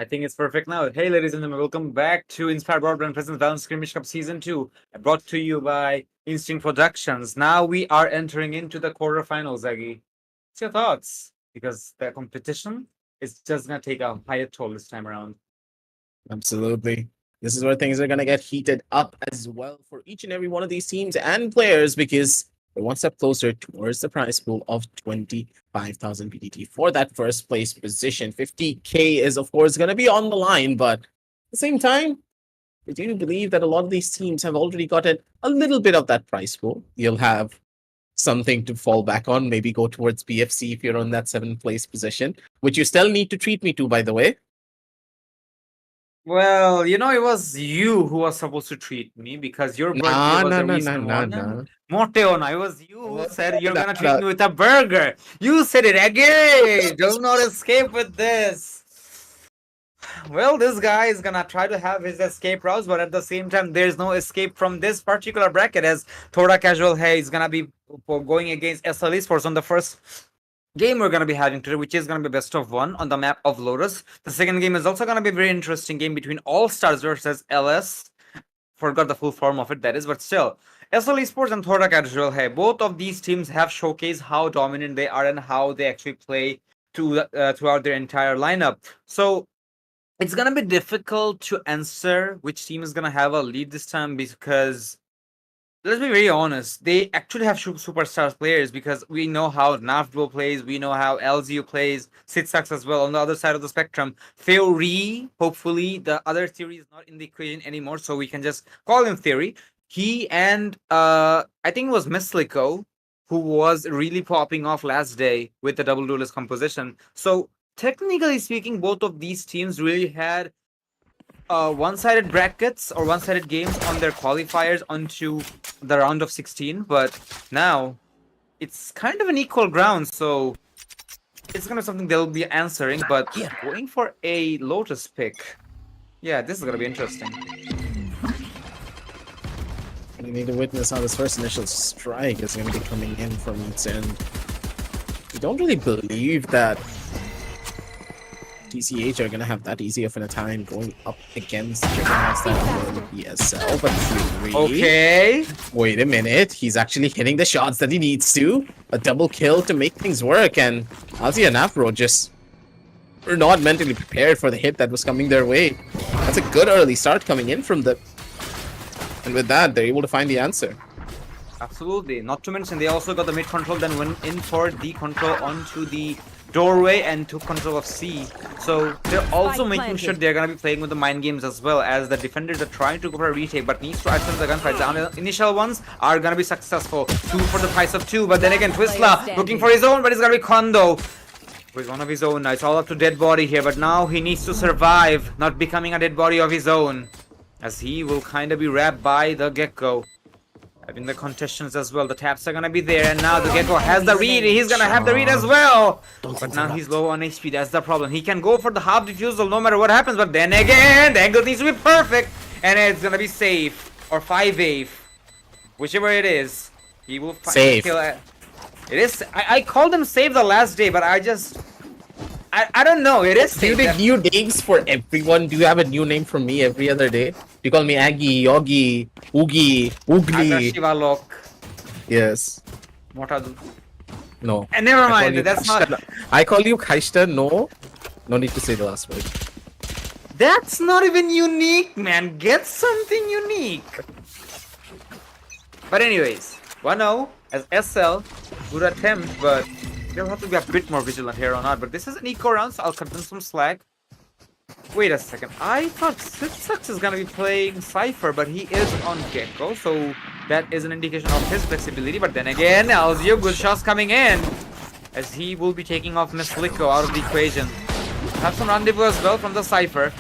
think it's perfect now. Hey, ladies and gentlemen, welcome back to Inspire Broadband presents Valorant Skirmish Cup Season 2, brought to you by Instinct Productions. Now we are entering into the quarterfinals, Zaggy. What's your thoughts? Because the competition is just going to take a higher toll this time around. Absolutely. This is where things are going to get heated up as well for each and every one of these teams and players because we're one step closer towards the prize pool of 25,000 PDT for that first place position. 50K is, of course, going to be on the line, but at the same time, I do believe that a lot of these teams have already gotten a little bit of that prize pool. You'll have something to fall back on, maybe go towards BFC if you're on that 7th place position, which you still need to treat me to, by the way. Well, it was you who was supposed to treat me because your birthday was the recent one. Moteon, it was you who said you're gonna treat me with a burger. You said it again. Do not escape with this. Well, this guy is gonna try to have his escape routes, but at the same time, there's no escape from this particular bracket as Thoda Casual Hey is gonna be going against SL Esports on the first game we're going to be having today, which is going to be best of one on the map of Lotus. The second game is also going to be a very interesting game between All Stars versus LS. Forgot the full form of it, that is, but still. SL Esports and Thoda Casual Hey, both of these teams have showcased how dominant they are and how they actually play throughout their entire lineup. So it's going to be difficult to answer which team is going to have a lead this time because let's be very honest, they actually have superstar players because we know how Nafduo plays, we know how LZU plays, Sitsax as well on the other side of the spectrum. Theory, hopefully, the other Theory is not in the equation anymore, so we can just call him Theory. He and I think it was Misliko who was really popping off last day with the double duelist composition. So technically speaking, both of these teams really had one-sided brackets or one-sided games on their qualifiers onto the round of 16, but now it's kind of an equal ground, so it's gonna be something they'll be answering, but going for a Lotus pick. Yeah, this is gonna be interesting. We need to witness how this first initial strike is going to be coming in from its end. We don't really believe that TCH are going to have that easy of a time going up against that ESL, but Fury. Okay. Wait a minute, he's actually hitting the shots that he needs to. A double kill to make things work, and Ozzy and Afro just were not mentally prepared for the hit that was coming their way. That's a good early start coming in from them. And with that, they're able to find the answer. Absolutely. Not to mention, they also got the mid control, then went in for the control onto the doorway and took control of C. So they're also making sure they're gonna be playing with the mind games as well, as the defenders are trying to go for a retake but needs to attend the gunfight. The initial ones are gonna be successful. 2 for the price of 2, but then again Twisla looking for his own, but it's gonna be Kondo with one of his own. Now it's all up to dead body here, but now he needs to survive, not becoming a dead body of his own, as he will kind of be wrapped by the Gecko. Having the contestants as well, the taps are gonna be there, and now the Gecko has the read. He's gonna have the read as well, but now he's low on HP. That's the problem. He can go for the half defusal no matter what happens, but then again the angle needs to be perfect, and it's gonna be safe or 5-8, whichever it is. He will save. Kill it. It is. I called him save the last day, but I don't know. It is. Do you make new names for everyone? Do you have a new name for me every other day? You call me Aggie, Yogi, Oogie, Oogly. Shivalok. Yes. Motadu. No. And never mind. That's not. I call you Kaishta. No. No need to say the last word. That's not even unique, man. Get something unique. But anyways, 1-0 as SL. Good attempt, but they'll have to be a bit more vigilant here on out. But this is an eco round, so I'll cut them some slack. Wait a second. I thought Sitsax is gonna be playing Cypher, but he is on Gecko, so that is an indication of his flexibility. But then again, Alzio, good shots coming in, as he will be taking off Misliko out of the equation. Have some rendezvous as well from the Cypher.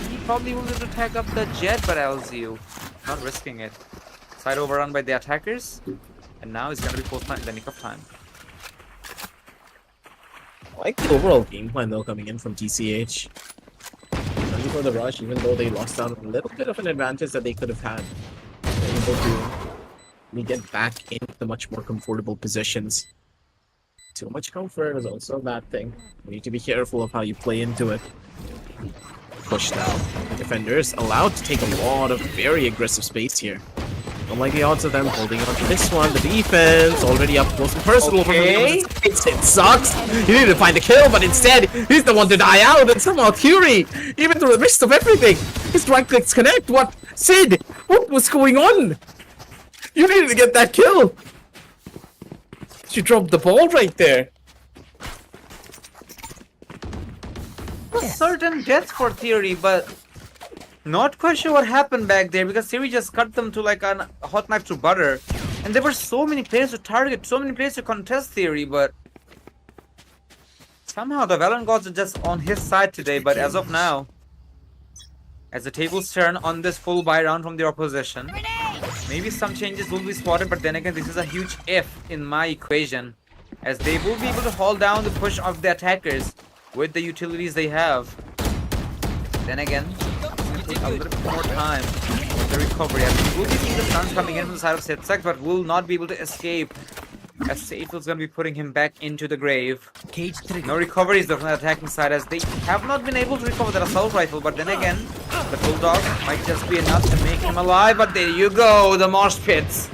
He probably will be able to tag up the Jet, but Alzio not risking it. Side overrun by the attackers, and now it's gonna be post in the nick of time. I like the overall game plan though coming in from TCH. Ready for the rush, even though they lost out a little bit of an advantage that they could have had. They're able to really get back into much more comfortable positions. Too much comfort is also a bad thing. You need to be careful of how you play into it. pushed out. Defenders allowed to take a lot of very aggressive space here. Don't like the odds of them holding on to this one. The defense already up close and personal from the it sucks. He needed to find a kill, but instead he's the one to die out. And somehow Fury, even through the midst of everything, his right clicks connect. What? Sid, what was going on? You needed to get that kill. You dropped the ball right there. Certain death for Theory, but not quite sure what happened back there because Theory just cut them to like a hot knife to butter. And there were so many players to target, so many players to contest Theory, but somehow the Valorant gods are just on his side today. But as of now, as the tables turn on this full buy round from the opposition, maybe some changes will be spotted, but then again, this is a huge if in my equation, as they will be able to hold down the push of the attackers with the utilities they have. Then again, it's take a little bit more time for the recovery. As we will be seeing the stuns coming in from the side of Syndicate, but will not be able to escape, as Safe's gonna be putting him back into the grave. No recoveries though from the attacking side, as they have not been able to recover that assault rifle, but then again, the bulldog might just be enough to make him alive. But there you go, the mosh pits.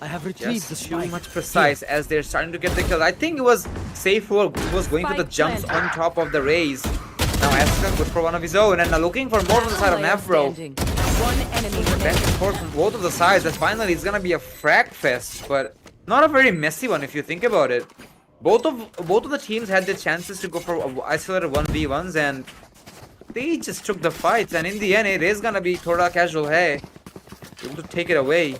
I have retrieved Just the too spike. much precise as they're starting to get the kill. I think it was Safe who was going for the jumps on top of the raise. Now Aska good for one of his own, and now looking for more from the side of Nafro. One enemy Back and forth from both of the sides, and finally it's gonna be a frag fest, but not a very messy one if you think about it. Both of the teams had the chances to go for isolated 1v1s, and they just took the fights, and in the end it is gonna be Thoda Casual Hey able to take it away.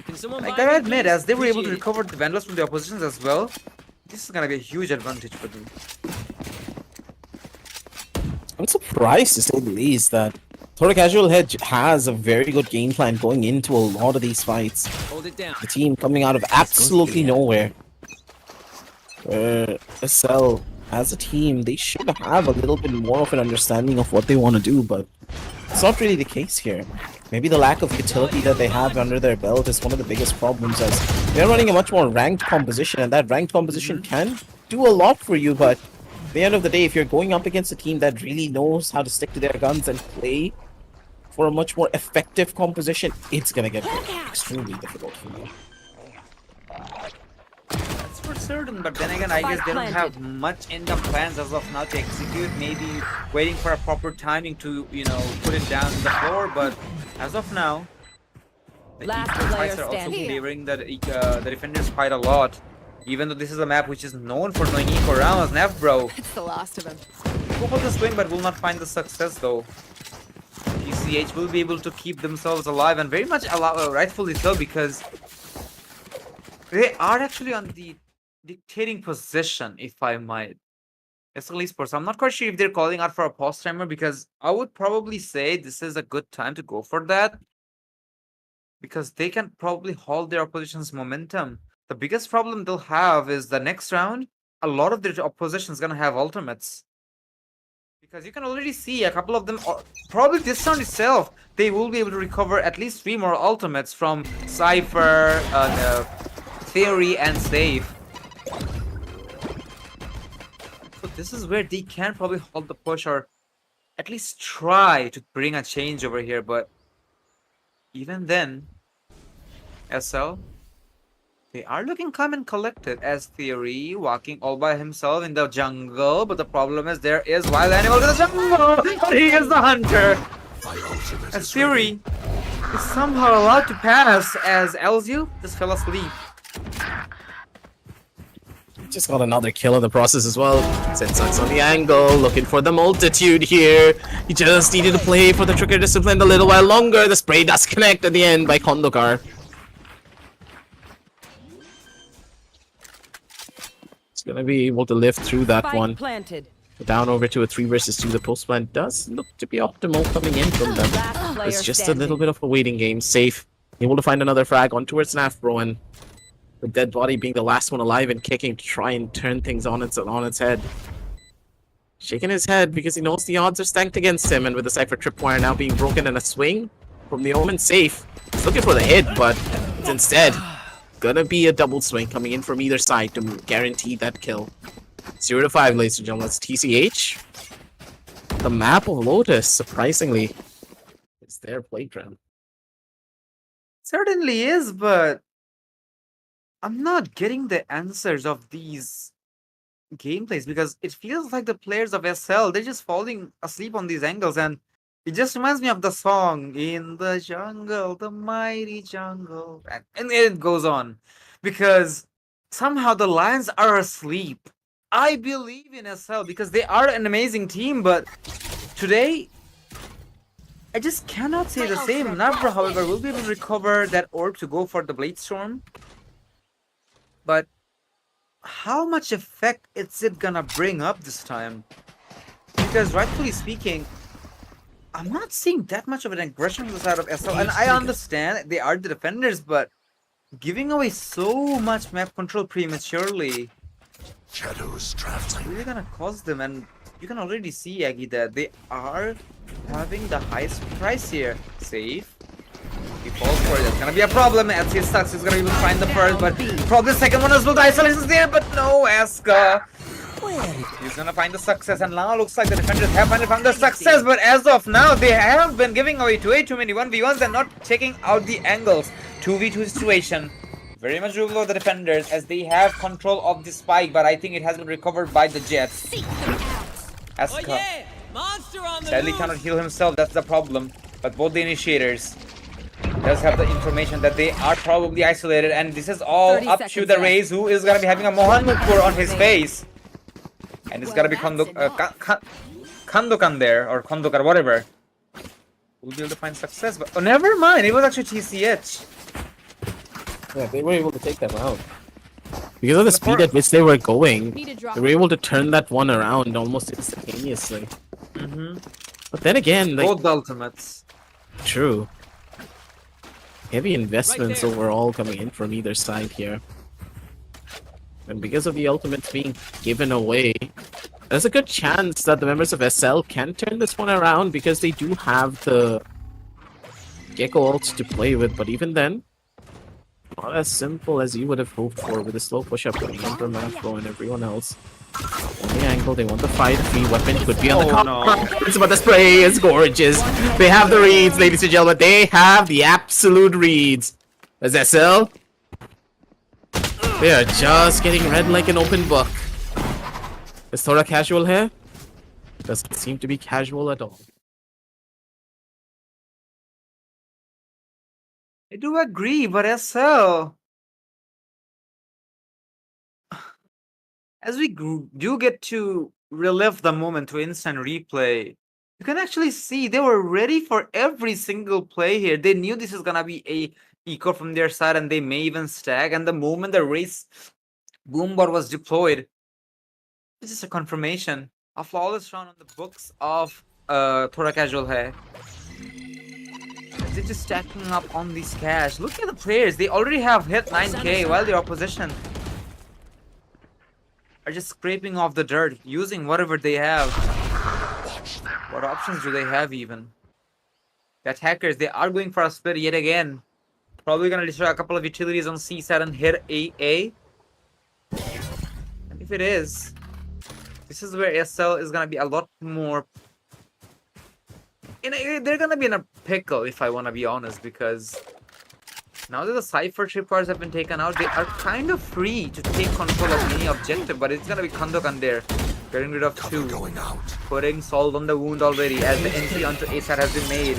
I gotta admit, as they were able to recover the Vandals from the oppositions as well, this is gonna be a huge advantage for them. I'm surprised to say the least that Thoda Casual Hedge has a very good game plan going into a lot of these fights. Hold it down. The team coming out of absolutely nowhere. SL, as a team, they should have a little bit more of an understanding of what they want to do, but it's not really the case here. Maybe the lack of utility that they have under their belt is one of the biggest problems, as they're running a much more ranked composition, and that ranked composition can do a lot for you, but at the end of the day, if you're going up against a team that really knows how to stick to their guns and play for a much more effective composition, it's gonna get extremely difficult for you. That's for certain, but then again, I guess they don't have much end-up plans as of now to execute. Maybe waiting for a proper timing to, you know, put it down on the floor, but as of now, the fights are also favoring the defenders quite a lot. Even though this is a map which is known for doing eco rounds, Nav bro. It's the last of him. Go for the swing, but will not find the success though. PCH will be able to keep themselves alive, and very much rightfully so, because they are actually on the dictating position, if I might. SL Esports, I'm not quite sure if they're calling out for a pause timer, because I would probably say this is a good time to go for that, because they can probably hold their opposition's momentum. The biggest problem they'll have is the next round, a lot of their opposition is going to have ultimates. Because you can already see a couple of them, probably this round itself, they will be able to recover at least 3 more ultimates from Cypher, Theory, and Safe. So this is where they can probably hold the push, or at least try to bring a change over here, but even then, SL, they are looking calm and collected, as Theory walking all by himself in the jungle, but the problem is there is wild animal in the jungle, but he is the hunter. As Theory is somehow allowed to pass, as Elzu just fell asleep. Just got another kill in the process as well. Sensuck's on the angle, looking for the multitude here. He just needed to play for the trigger discipline a little while longer. The spray does connect at the end by Kondokar. Gonna be able to live through that one. Planted. Down over to a 3 versus 2. The post plant does look to be optimal coming in from them. It's just a little bit of a waiting game. Safe, able to find another frag on towards Nafbro, and the dead body being the last one alive and kicking to try and turn things on its head. Shaking his head because he knows the odds are stacked against him, and with the Cypher tripwire now being broken and a swing from the Omen, Safe. He's looking for the hit, but it's instead gonna be a double swing coming in from either side to guarantee that kill. 0 to 5, ladies and gentlemen. That's TCH. the map of Lotus, surprisingly, is their playground. Certainly is, but I'm not getting the answers of these gameplays because it feels like the players of SL, they're just falling asleep on these angles, and it just reminds me of the song "In the Jungle, the Mighty Jungle," and it goes on because somehow the Lions are asleep. I believe in SL because they are an amazing team, but today I just cannot say the same. Navra, however, will be able to recover that orb to go for the Blade Storm. But how much effect is it gonna bring up this time? Because rightfully speaking, I'm not seeing that much of an aggression on the side of SL. And I understand they are the defenders, but giving away so much map control prematurely Shadows traveling. really gonna cause them. And you can already see, Aggie, that they are having the highest price here. Safe. He falls for it. That's gonna be a problem. As he sucks, he's gonna even find the first, but probably the second one as well. The isolation is there, but no, Aska. He's gonna find the success, and now looks like the defenders have finally found the success. But as of now, they have been giving away too many 1v1s and not taking out the angles. 2v2 situation. Very much doable of the defenders as they have control of the spike, but I think it has been recovered by the Jets. Aska sadly cannot heal himself, that's the problem. But both the initiators does have the information that they are probably isolated, and this is all up to the Raze, who is gonna be having a Mohanmukpur on his face. And it's gonna be Kandokan there, or Kondokar, whatever. We'll be able to find success, but oh, never mind, it was actually TCH. Yeah, they were able to take that round. Because of the speed at which they were going, they were able to turn that one around almost instantaneously. But then again, like, Both the ultimates. true. Heavy investments overall coming in from either side here. And because of the ultimates being given away, there's a good chance that the members of SL can turn this one around because they do have the Gecko ults to play with, but even then, not as simple as you would have hoped for with the slow push-up coming in from Afro and everyone else. On the angle, they want the fight. Free weapon could be on the cards, but the spray is gorgeous. They have the reads, ladies and gentlemen. They have the absolute reads. As SL, they are just getting read like an open book. Is Thoda casual here? Doesn't seem to be casual at all. I do agree, but SL, as we do get to relive the moment to instant replay, you can actually see they were ready for every single play here. They knew this is gonna be a eco from their side, and they may even stag. And the moment the race boombot was deployed, it's just a confirmation. A flawless round on the books of Thoda Casual Hai. They're just stacking up on these cash. Look at the players. They already have hit 9k while the opposition are just scraping off the dirt, using whatever they have. What options do they have even? The attackers, they are going for a split yet again. Probably gonna destroy a couple of utilities on C side and hit AA. And if it is, this is where SL is gonna be a lot more. They're gonna be in a pickle, if I wanna be honest, because now that the Cypher tripwires have been taken out, they are kind of free to take control of any objective, but it's gonna be Kandokan there, getting rid of two, putting salt on the wound already as the entry onto A side has been made.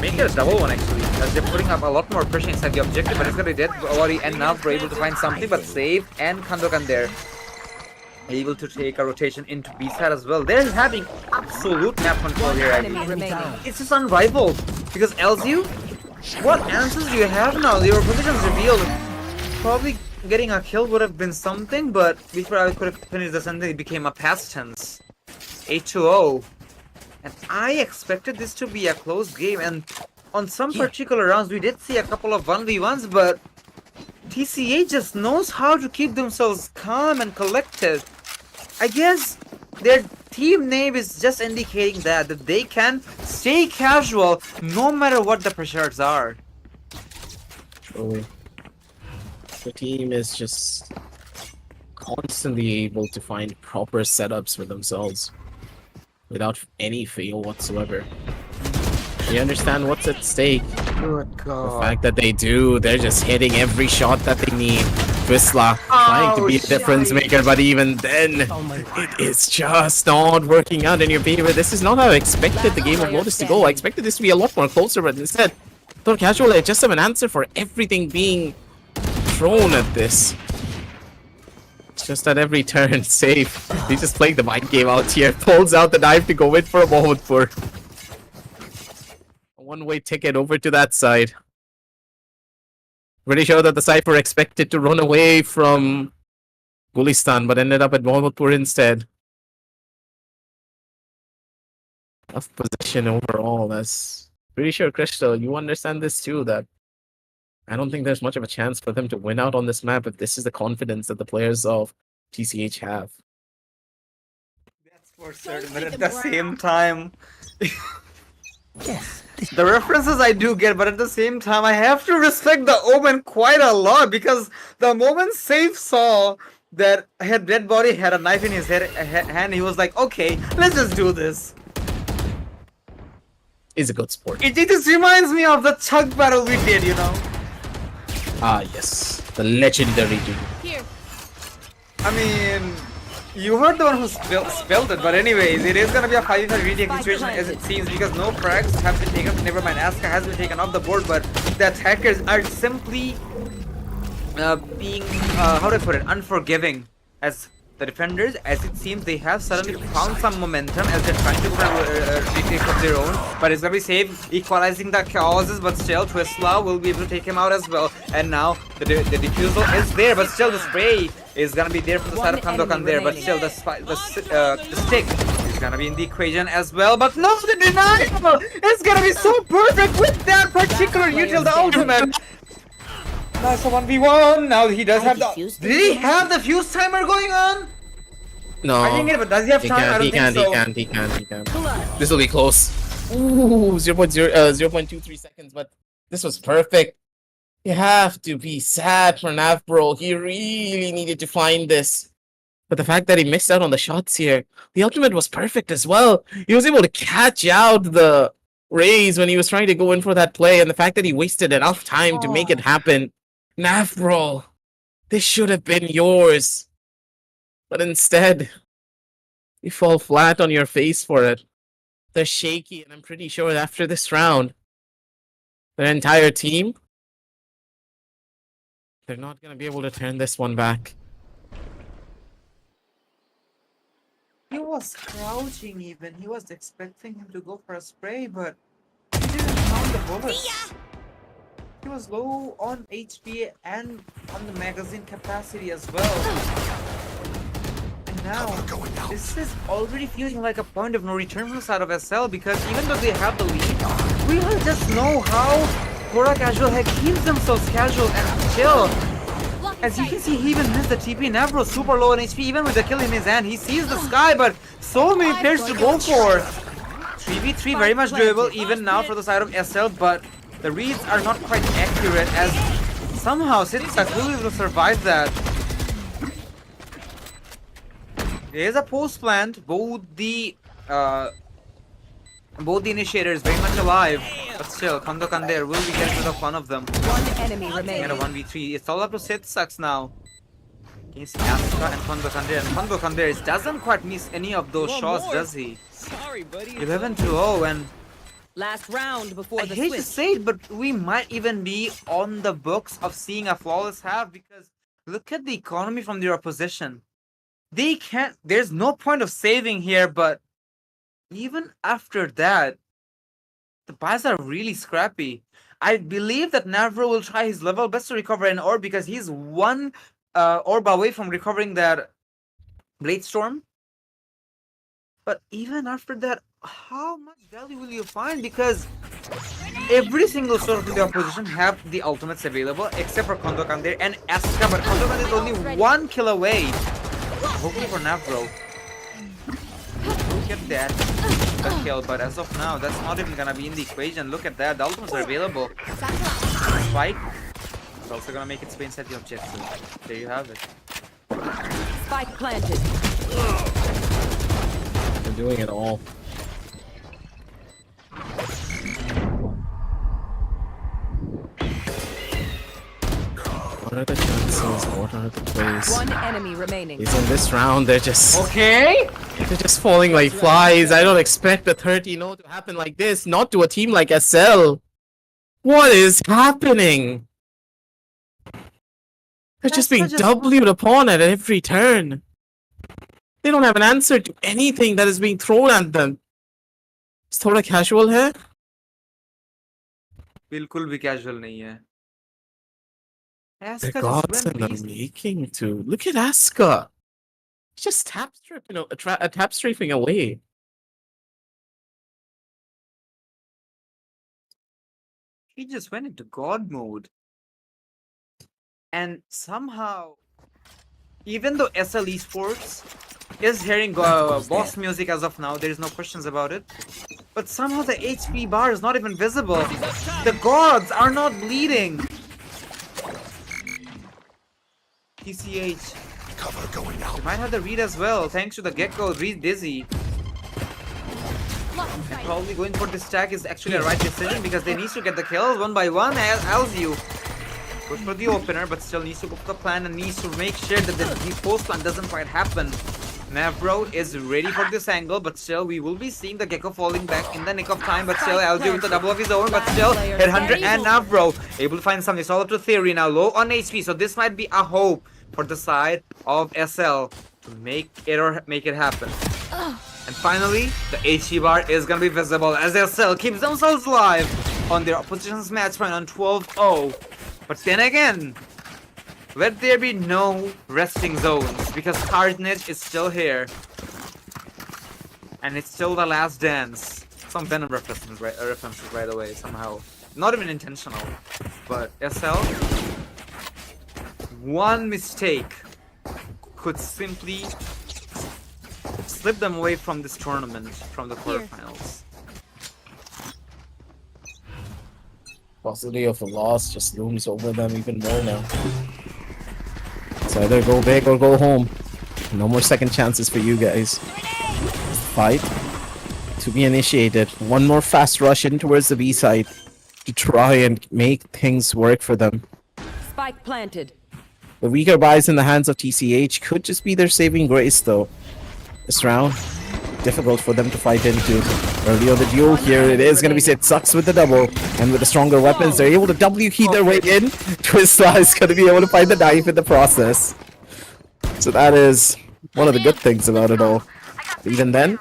Make it a double one actually, as they're putting up a lot more pressure inside the objective, but it's gonna be dead already, and now we're able to find something, but save, and Kandokan there, able to take a rotation into B side as well. They're having absolute map control here. It's just unrivaled, because LZU, what answers do you have now? Your position's revealed. Probably getting a kill would have been something, but before I could have finished the sentence, it became a past tense. 8-0. And I expected this to be a close game, and on some particular rounds we did see a couple of 1v1s, but TCA just knows how to keep themselves calm and collected. I guess their team name is just indicating that they can stay casual no matter what the pressures are. Truly. The team is just constantly able to find proper setups for themselves. without any fail whatsoever. They understand what's at stake. Good The God. fact that they do, they're just hitting every shot that they need. Twistla trying to be a difference maker, but even then, it is just not working out in your favor. This is not how I expected the game of Lotus to go. I expected this to be a lot more closer, but instead, Thoda Casual had just have an answer for everything being thrown at this. It's just at every turn, safe. He's just playing the mind game out here. Pulls out the knife to go in for a moment for a one-way ticket over to that side. Pretty sure that the Cypher expected to run away from Gulistan, but ended up at Mohammadpur instead. Tough position overall. That's pretty sure, Crystal, you understand this too, that I don't think there's much of a chance for them to win out on this map if this is the confidence that the players of TCH have. That's for certain, but at the same time... The references I do get, but at the same time, I have to respect the Omen quite a lot, because the moment Safe saw that had dead body had a knife in his hand, he was like, okay, let's just do this. Is a good sport. It just reminds me of the chug battle we did, you know? Ah, yes. The legendary dude. Here. I mean, you heard the one who spelled it, but anyways, it is gonna be a 5v5 retake situation as it seems, because no frags have been taken. Never mind, Asuka has been taken off the board, but the attackers are simply being, how do I put it, unforgiving as the defenders. As it seems, they have suddenly found some momentum as they're trying to go retake of their own, but it's gonna be safe, equalizing the causes, but still, Twistla will be able to take him out as well. And now, the defusal is there, but still the spray is gonna be there from the side of Kandokan there, but still the stick is gonna be in the equation as well. But no, the denial is gonna be so perfect with that particular util, the ultimate. Now it's a 1v1. Now he does have the. Did he have the fuse timer going on? No. I think it, but does he have time? I don't He can. This will be close. Ooh, 0.23 seconds, but this was perfect. You have to be sad for Navbro. He really needed to find this. But the fact that he missed out on the shots here, the ultimate was perfect as well. He was able to catch out the Rays when he was trying to go in for that play, and the fact that he wasted enough time to make it happen. Navbro, this should have been yours. But instead, you fall flat on your face for it. They're shaky, and I'm pretty sure after this round, their entire team, they're not going to be able to turn this one back. He was crouching even. He was expecting him to go for a spray, but he didn't count the bullets. He was low on HP and on the magazine capacity as well. And now, this is already feeling like a point of no return from the side of SL, because even though they have the lead, we will just know how Thoda Casual keeps themselves casual and chill. As you can see, he even missed the TP. Navro super low on HP, even with the kill in his hand. He sees the sky, but so many players to go for. 3v3 very much doable even now for the side of SL, but the reads are not quite accurate, as somehow Syndicate will be able to survive that. There's a post plant. Both the initiators very much alive, but still, Kandokan there will be getting rid of one of them. One enemy remaining. And a 1v3. It's all up to Syndicate now. Can you see Asuka and Kandokan there? And Kandokan there doesn't quite miss any of those shots, does he? Sorry, buddy. 11-0, and Last round before I the hate switch. to say it, but we might even be on the books of seeing a flawless half, because look at the economy from their opposition. They can't. There's no point of saving here, but even after that, the buys are really scrappy. I believe that Navro will try his level best to recover an orb, because he's one orb away from recovering that Blade Storm. But even after that, how much value will you find? Because every single source of the opposition have the ultimates available, except for Kandokan there and Asuka, but Kandokan is only 1 kill away. Hopefully for Navro. Look at that. The kill, but as of now, that's not even gonna be in the equation. Look at that, the ultimates are available. Spike. It's also gonna make its way inside the objective. There you have it. Spike planted. They're doing it all. What are the chances? What are the plays? One enemy remaining. Is in this round they're just Okay. falling like flies. I don't expect the 30-0 to happen like this. Not to a team like SL. What is happening? They're just being W'd upon at every turn. They don't have an answer to anything that is being thrown at them. Is Thoda casual here? बिल्कुल भी casual नहीं है. The Aska gods just in went the beast. making too. Look at Aska. Just tap strafing away. He just went into God mode. And somehow, even though SL Esports is hearing boss music as of now, there is no questions about it. But somehow the HP bar is not even visible. The gods are not bleeding. TCH. Cover going out. They might have the read as well, thanks to the Gecko read Dizzy. And probably going for this stack is actually a right decision because they need to get the kills one by one. Alzu goes for the opener, but still needs to go for the plan and needs to make sure that the post plan doesn't quite happen. Navbro is ready for this angle, but still we will be seeing the Gecko falling back in the nick of time, but still Alzu with the double of his own, but still Headhunter and Navbro able to find something. It's all up to Theory now, low on HP, so this might be a hope for the side of SL to make it happen. And finally, the HP bar is gonna be visible as SL keeps themselves alive on their opposition's match point on 12-0. But then again, let there be no resting zones because Carnage is still here. And it's still the last dance. Some Venom references right away somehow. Not even intentional. But SL, one mistake could simply slip them away from this tournament, from the quarterfinals. Possibility of a loss just looms over them even more now. It's either go big or go home. No more second chances for you guys. Fight to be initiated. One more fast rush in towards the B side to try and make things work for them. Spike planted. The weaker buys in the hands of TCH could just be their saving grace though. This round, difficult for them to fight into. Early on the duel here, it is going to be Sid sucks with the double. And with the stronger weapons, they're able to W key their way in. Twistla is going to be able to find the knife in the process. So that is one of the good things about it all. But even then,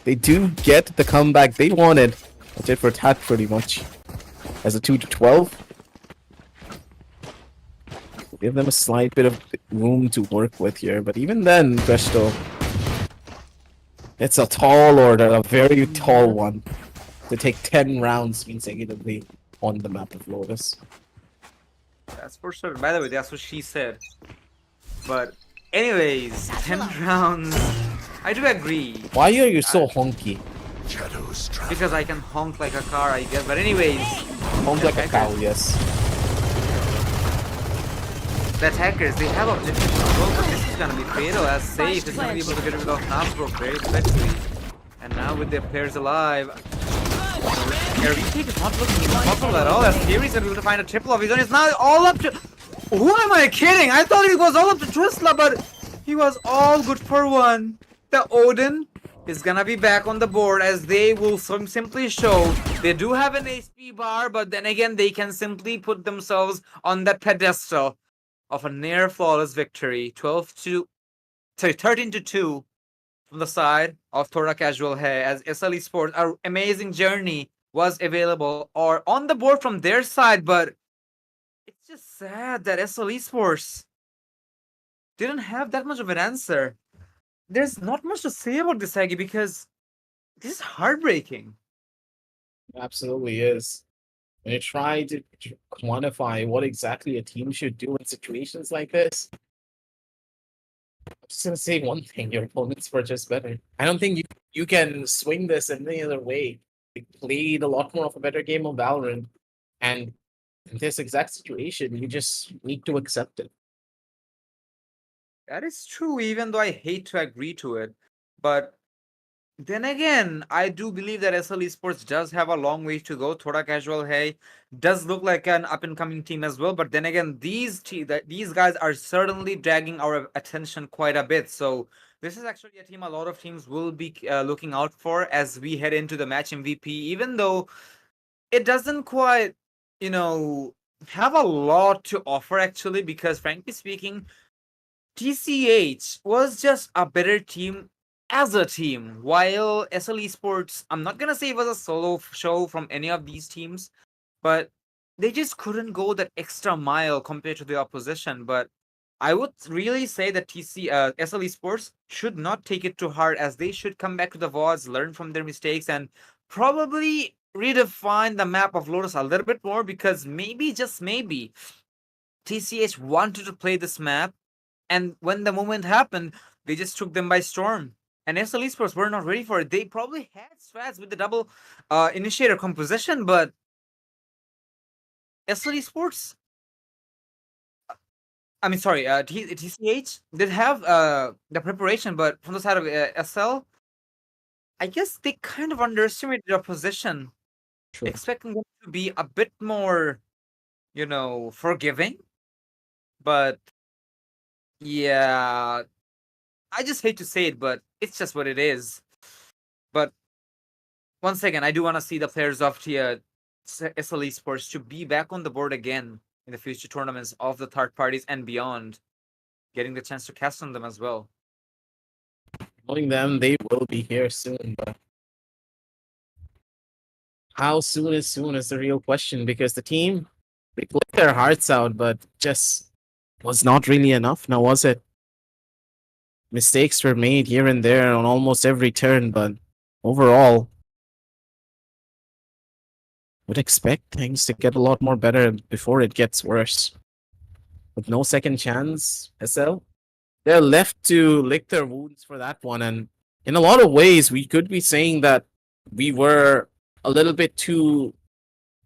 they do get the comeback they wanted. That's it for Tat pretty much. As a 2-12. Give them a slight bit of room to work with here, but even then, Presto, it's a tall order, a very tall one, to take 10 rounds consecutively on the map of Lotus. That's for sure. By the way, that's what she said. But anyways, 10 rounds. I do agree. Why are you so honky? Shadows traveling. Because I can honk like a car, I guess. But anyways, Honk like a cow, yes. the attackers, they have objectives as well, but this is gonna be fatal as Safe is gonna be able to get rid of Nasbro very quickly. And now with their players alive, their retake is not looking impossible at all as Fury's gonna be able to find a triple of his own. It's now all up to... Who am I kidding? I thought it was all up to Twistla, but he was all good for one. The Odin is gonna be back on the board as they will simply show they do have an HP bar, but then again they can simply put themselves on that pedestal of a near flawless victory. 13-2 from the side of Thoda Casual Hai as SL Esports, an amazing journey was available or on the board from their side, but it's just sad that SL Esports didn't have that much of an answer. There's not much to say about this, Aggie, because this is heartbreaking. Absolutely is. When you try to quantify what exactly a team should do in situations like this, I'm just gonna say one thing: your opponents were just better. I don't think you can swing this in any other way. They played a lot more of a better game of Valorant, and in this exact situation, you just need to accept it. That is true, even though I hate to agree to it. But Then again, I do believe that SL Esports does have a long way to go. Thoda Casual Hey does look like an up and coming team as well. But then again, these guys are certainly dragging our attention quite a bit. So this is actually a team a lot of teams will be looking out for as we head into the match MVP. Even though it doesn't quite, have a lot to offer actually, because frankly speaking, TCH was just a better team as a team, while SL Esports, I'm not gonna say it was a solo show from any of these teams, but they just couldn't go that extra mile compared to the opposition. But I would really say that SL Esports should not take it too hard, as they should come back to the VODs, learn from their mistakes, and probably redefine the map of Lotus a little bit more, because maybe, just maybe, TCH wanted to play this map, and when the moment happened, they just took them by storm. And SL Esports were not ready for it. They probably had strats with the double initiator composition, but SL Esports, TCH did have the preparation, but from the side of SL, I guess they kind of underestimated their position, Sure. expecting them to be a bit more, forgiving. But yeah, I just hate to say it, but it's just what it is. But once again, I do want to see the players of SL Esports to be back on the board again in the future tournaments of the third parties and beyond, getting the chance to cast on them as well. Knowing them, they will be here soon, but how soon is the real question, because the team, they played their hearts out, but just was not really enough. Now, was it? Mistakes were made here and there on almost every turn, but overall, would expect things to get a lot more better before it gets worse. With no second chance, SL, they're left to lick their wounds for that one. And in a lot of ways, we could be saying that we were a little bit too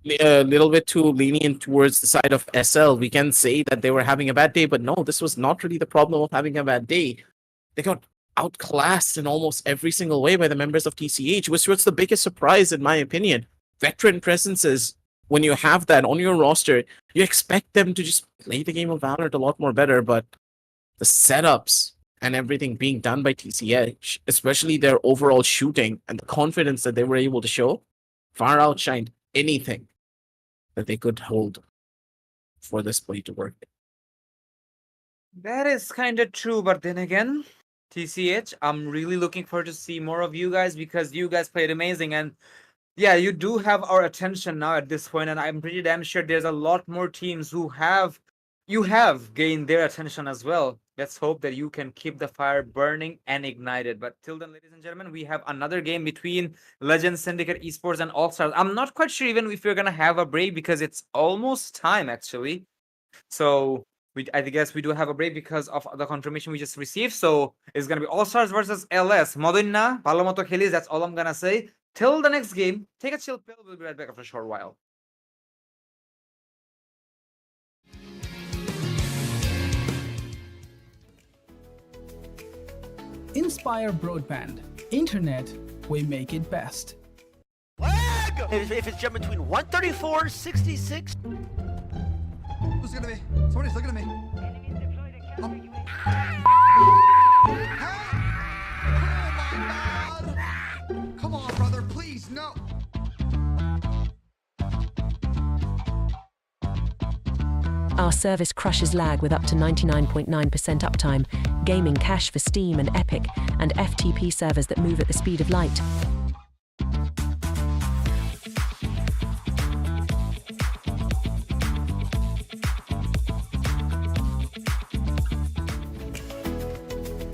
lenient towards the side of SL. We can say that they were having a bad day, but no, this was not really the problem of having a bad day. They got outclassed in almost every single way by the members of TCH, which was the biggest surprise in my opinion. Veteran presences, when you have that on your roster, you expect them to just play the game of Valorant a lot more better, but the setups and everything being done by TCH, especially their overall shooting and the confidence that they were able to show, far outshined anything that they could hold for this play to work. That is kind of true, but then again, TCH, I'm really looking forward to see more of you guys, because you guys played amazing. And yeah, you do have our attention now at this point, and I'm pretty damn sure there's a lot more teams who have gained their attention as well. Let's hope that you can keep the fire burning and ignited. But till then, ladies and gentlemen, we have another game between Legends, Syndicate, Esports, and All Stars. I'm not quite sure even if we're gonna have a break, because it's almost time actually. So I guess we do have a break because of the confirmation we just received. So it's gonna be All Stars versus LS. Modinna, Palomoto Khilis, that's all I'm gonna say. Till the next game, take a chill pill. We'll be right back after a short while. Inspire Broadband. Internet, we make it best. Lag! If it's jumping between 134 and 66. Who's looking at me? Somebody's looking at me. Oh my god! Come on, brother, please, no! Our service crushes lag with up to 99.9% uptime, gaming cache for Steam and Epic, and FTP servers that move at the speed of light.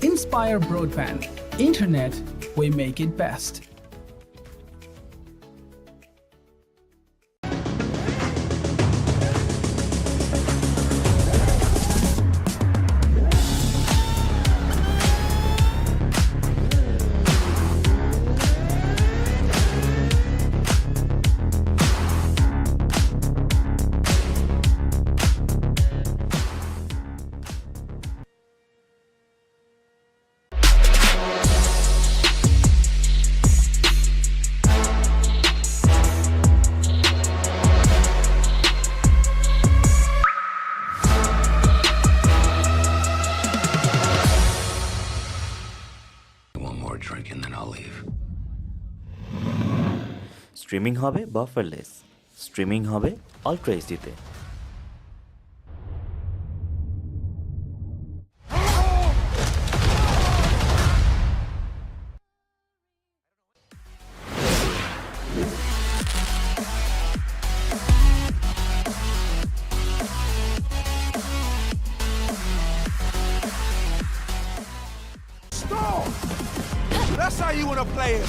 Inspire Broadband. Internet, we make it best. Streaming হবে বাফারলেস, streaming হবে ultra এইচডিতে। That's how you wanna play it.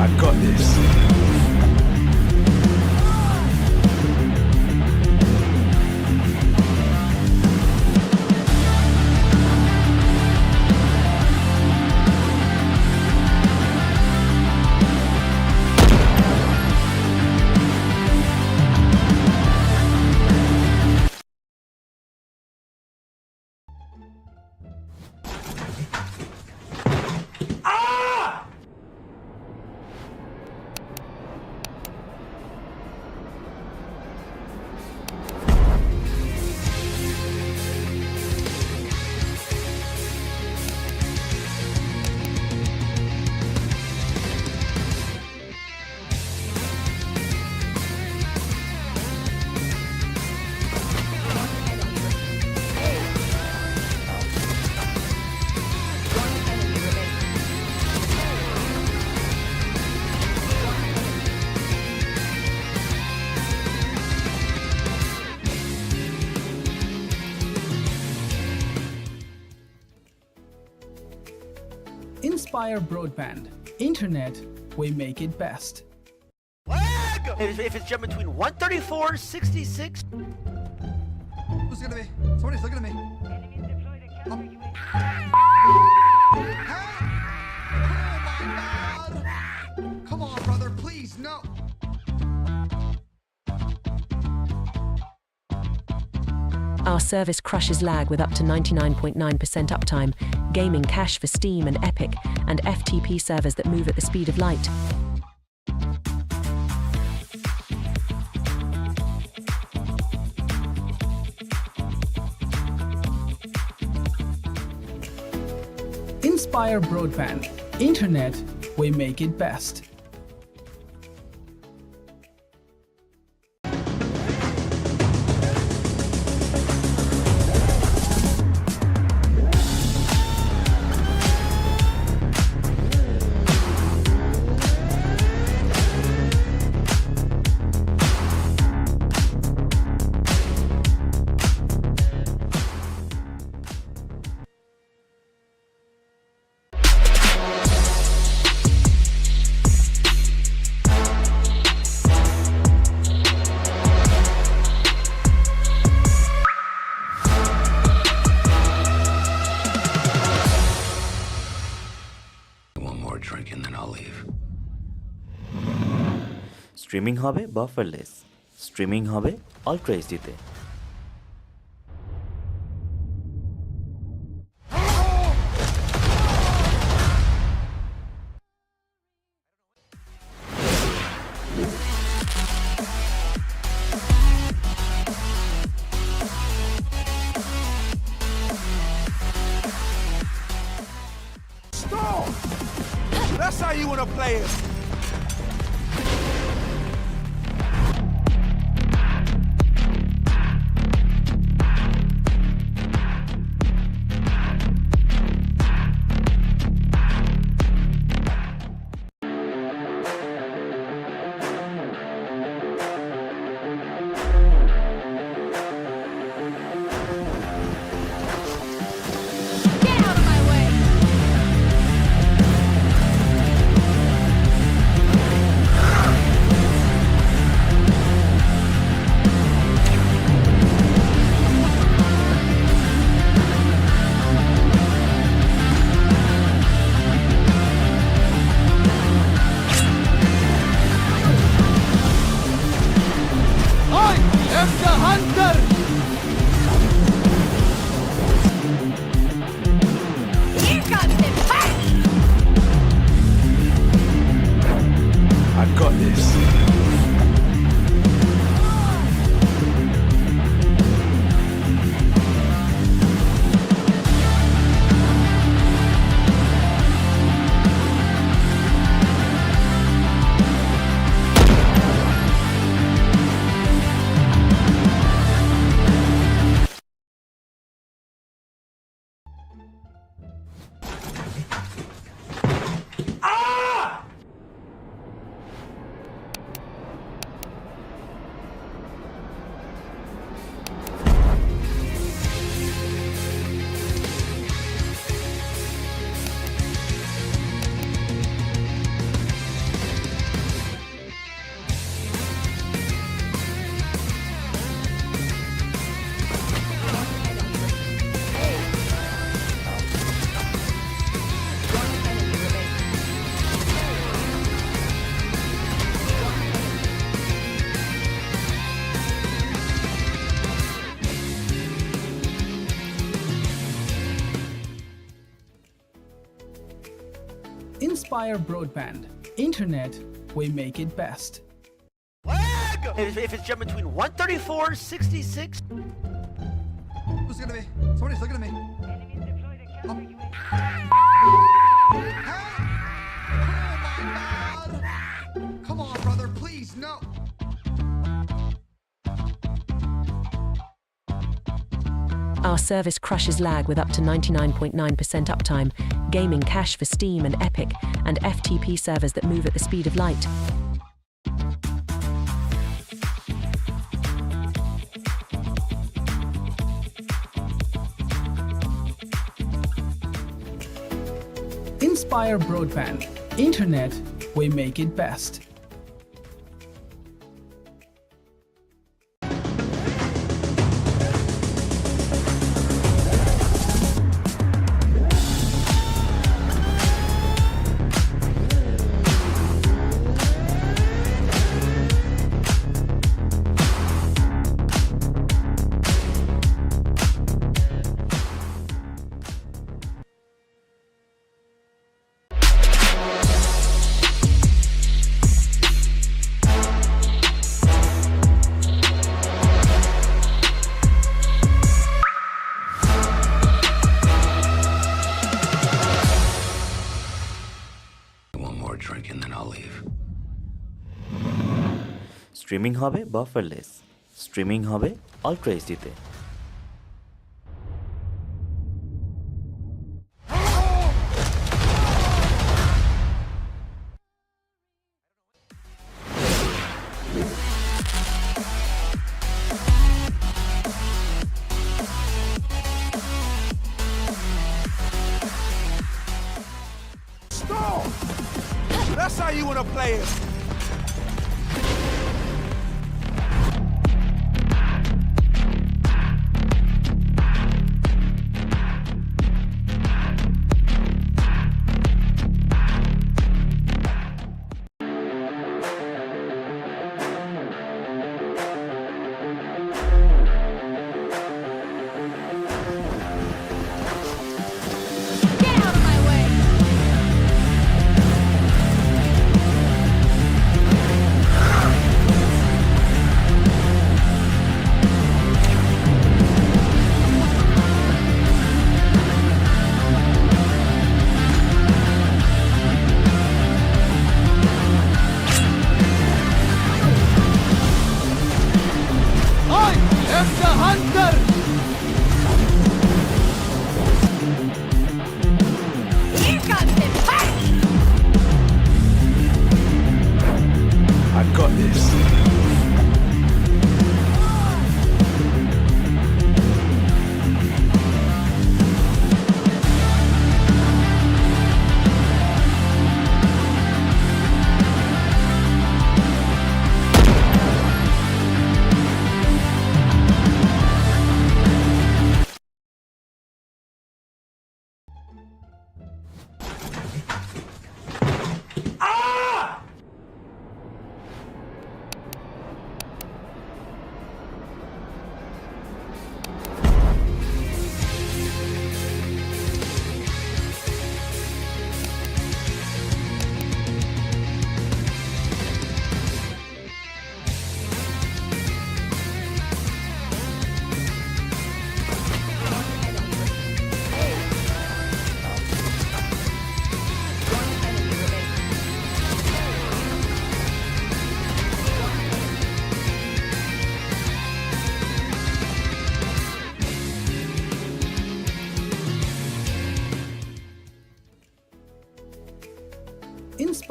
I got this. Inspire Broadband. Internet, we make it best. Lag! If it's jumping between 134, 66. Who's looking at me? Somebody's looking at me. Oh my god! Come on, brother, please, no! Our service crushes lag with up to 99.9% uptime, gaming cache for Steam and Epic, and FTP servers that move at the speed of light. Inspire Broadband. Internet, we make it best. Streaming হবে বাফারলেস, streaming হবে ultra এইচডিতে। That's how you wanna play it. I got this. Inspire Broadband. Internet, we make it best. Lag! If it's jumping between 134, 66. Who's looking at me? Somebody's looking at me. Oh my God! Come on, brother, please, no. Our service crushes lag with up to 99.9% uptime, gaming cache for Steam and Epic, and FTP servers that move at the speed of light. Inspire Broadband. Internet, we make it best. Streaming হবে বাফারলেস, streaming হবে ultra এইচডিতে। Stop! That's how you want to play it.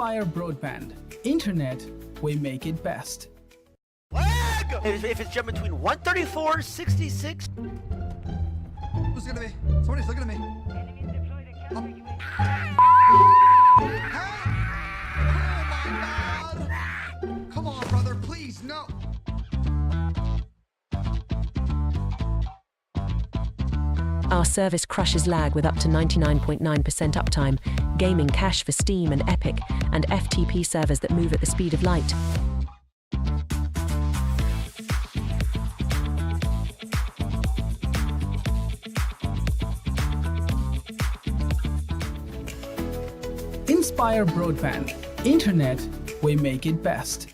Inspire Broadband. Internet, we make it best. Lag! If it's jumping between 134, 66. Who's looking at me? Somebody's looking at me. Oh my God! Come on, brother, please, no. Our service crushes lag with up to 99.9% uptime, gaming cache for Steam and Epic, and FTP servers that move at the speed of light. Inspire Broadband. Internet, we make it best.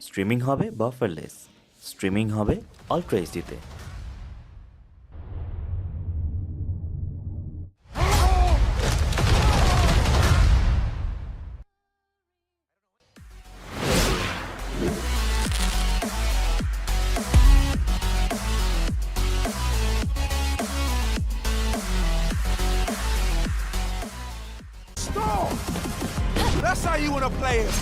Streaming হবে বাফারলেস, streaming হবে ultra এইচডিতে। Stall! That's how you wanna play it.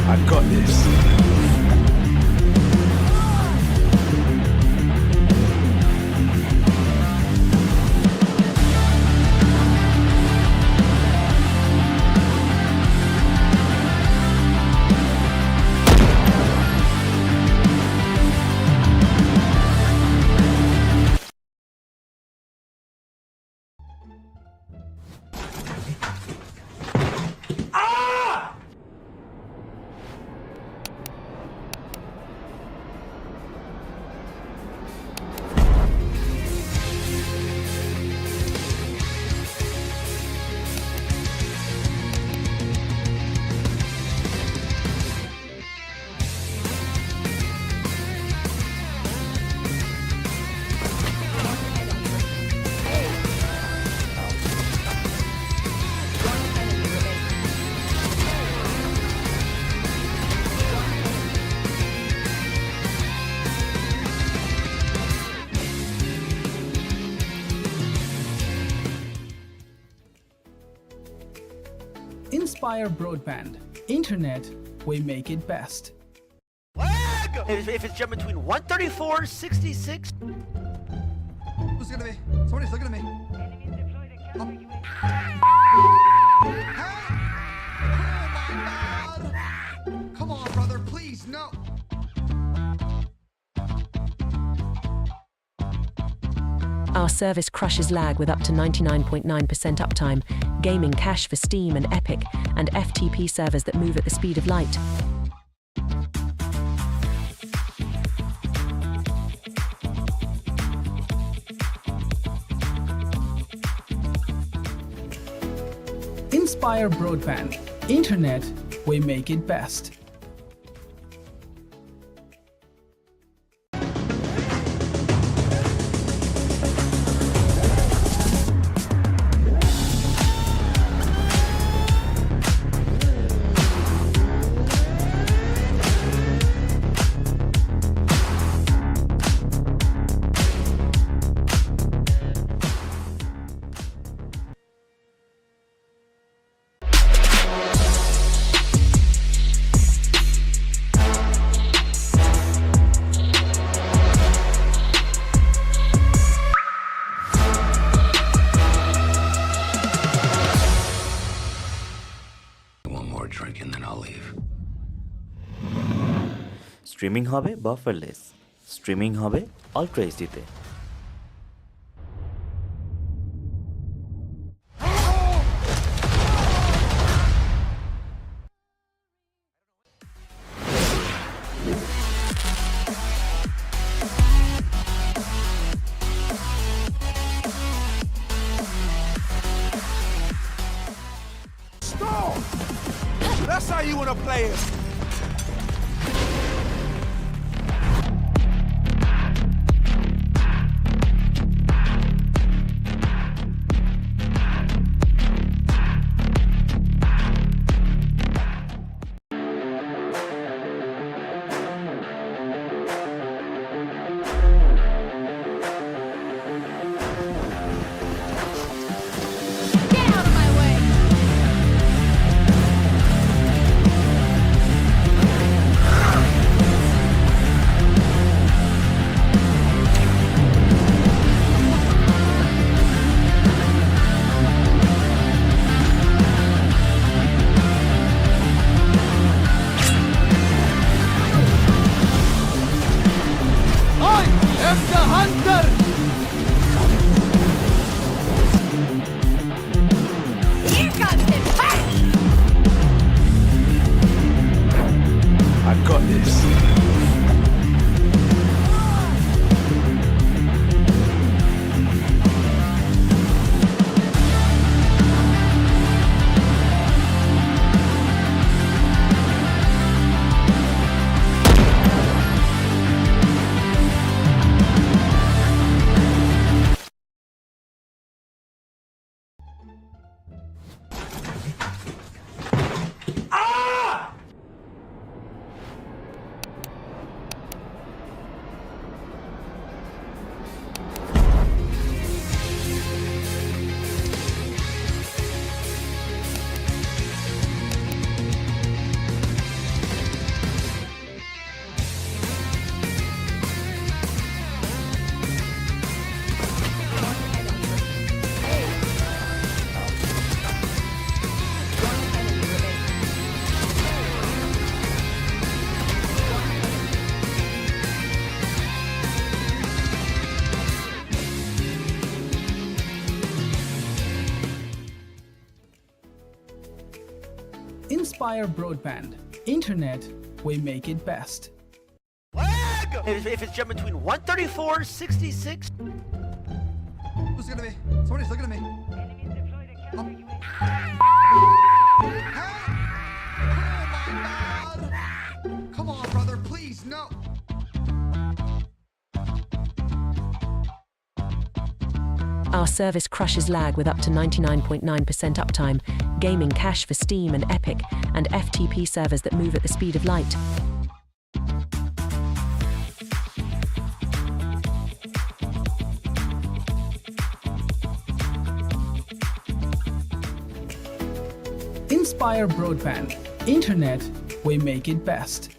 I got this. Inspire Broadband. Internet, we make it best. Lag! If it's jumping between 134, 66. Who's looking at me? Somebody's looking at me. Oh my God! Come on, brother, please, no. Our service crushes lag with up to 99.9% uptime, gaming cache for Steam and Epic, and FTP servers that move at the speed of light. Inspire Broadband. Internet, we make it best. Streaming হবে বাফারলেস, streaming হবে ultra এইচডিতে। Stall! That's how you want to play it. I got this. Inspire Broadband. Internet, we make it best. Lag! If it's jumping between 134, 66. Who's looking at me? Somebody's looking at me. Oh my God! Come on, brother, please, no. Our service crushes lag with up to 99.9% uptime, gaming cache for Steam and Epic, and FTP servers that move at the speed of light. Inspire Broadband. Internet, we make it best.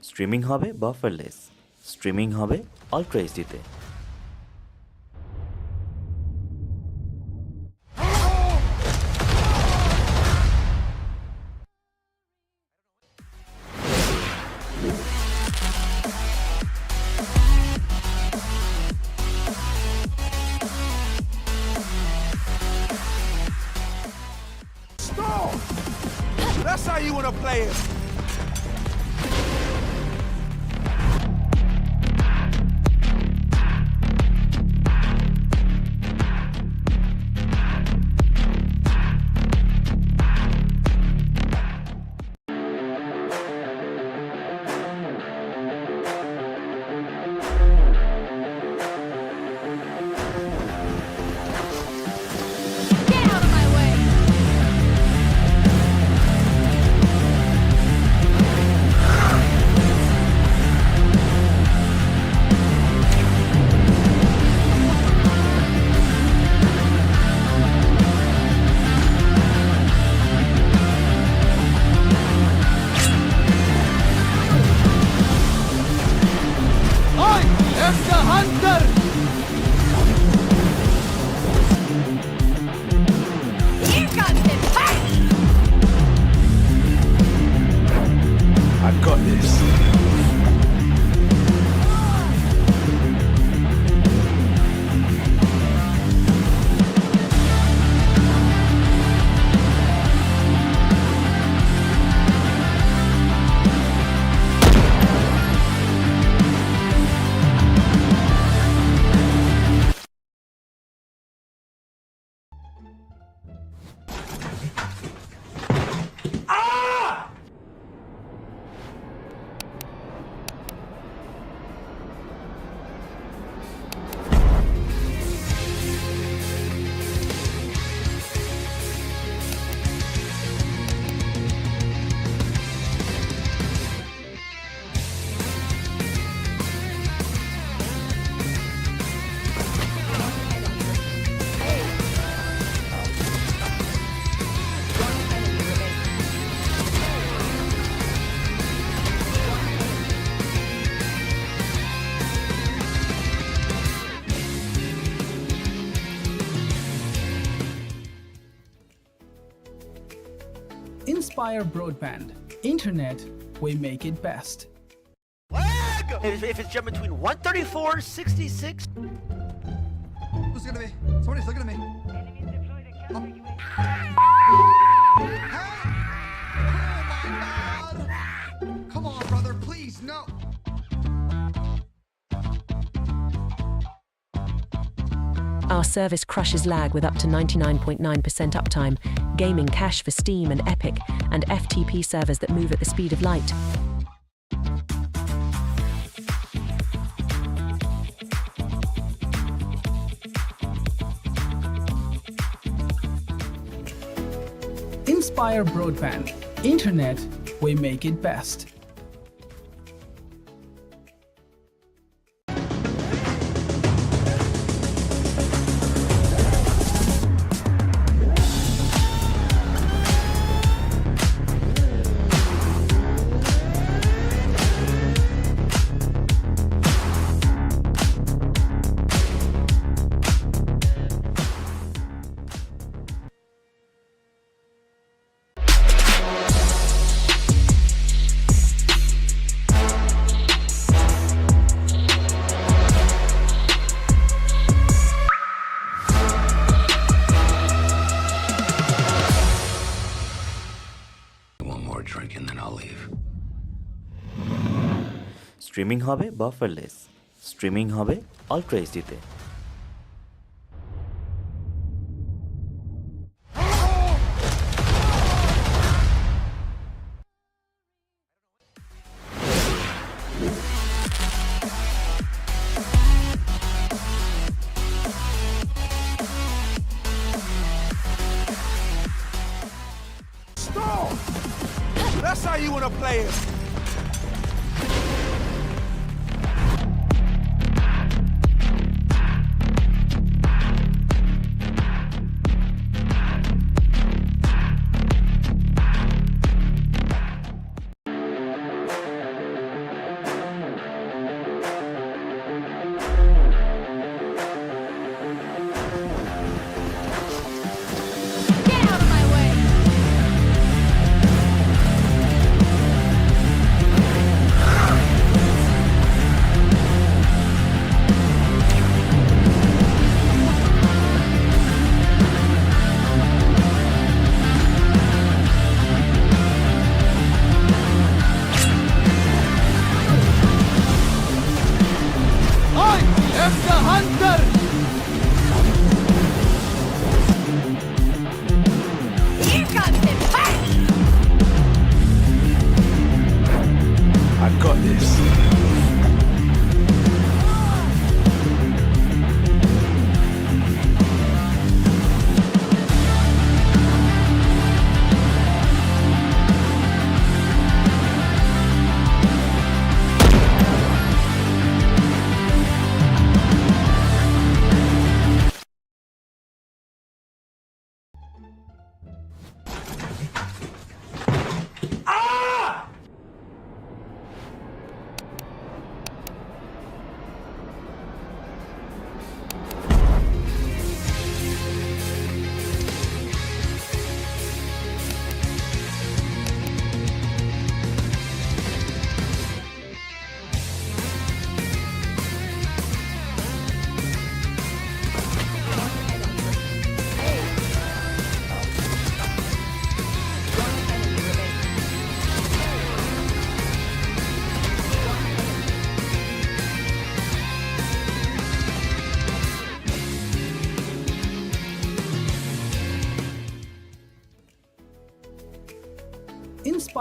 Streaming হবে বাফারলেস, streaming হবে ultra এইচডিতে। Stall! That's how you want to play it. I got this. Inspire Broadband. Internet, we make it best. Lag! If it's jumping between 134, 66. Who's looking at me? Somebody's looking at me. Oh my God! Come on, brother, please, no. Our service crushes lag with up to 99.9% uptime, gaming cache for Steam and Epic, and FTP servers that move at the speed of light. Inspire Broadband. Internet, we make it best. Streaming হবে বাফারলেস, streaming হবে ultra এইচডিতে। Stall! That's how you want to play it.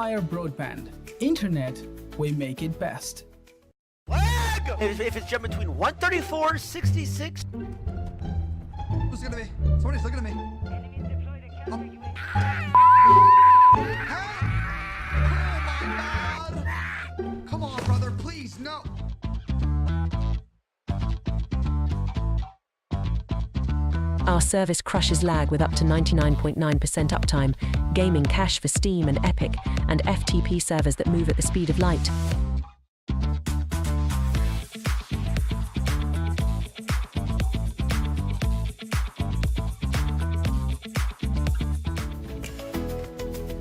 Inspire Broadband. Internet, we make it best. Lag! If it's jumping between 134, 66. Who's looking at me? Somebody's looking at me. Oh my God! Come on, brother, please, no. Our service crushes lag with up to 99.9% uptime, gaming cache for Steam and Epic, and FTP servers that move at the speed of light.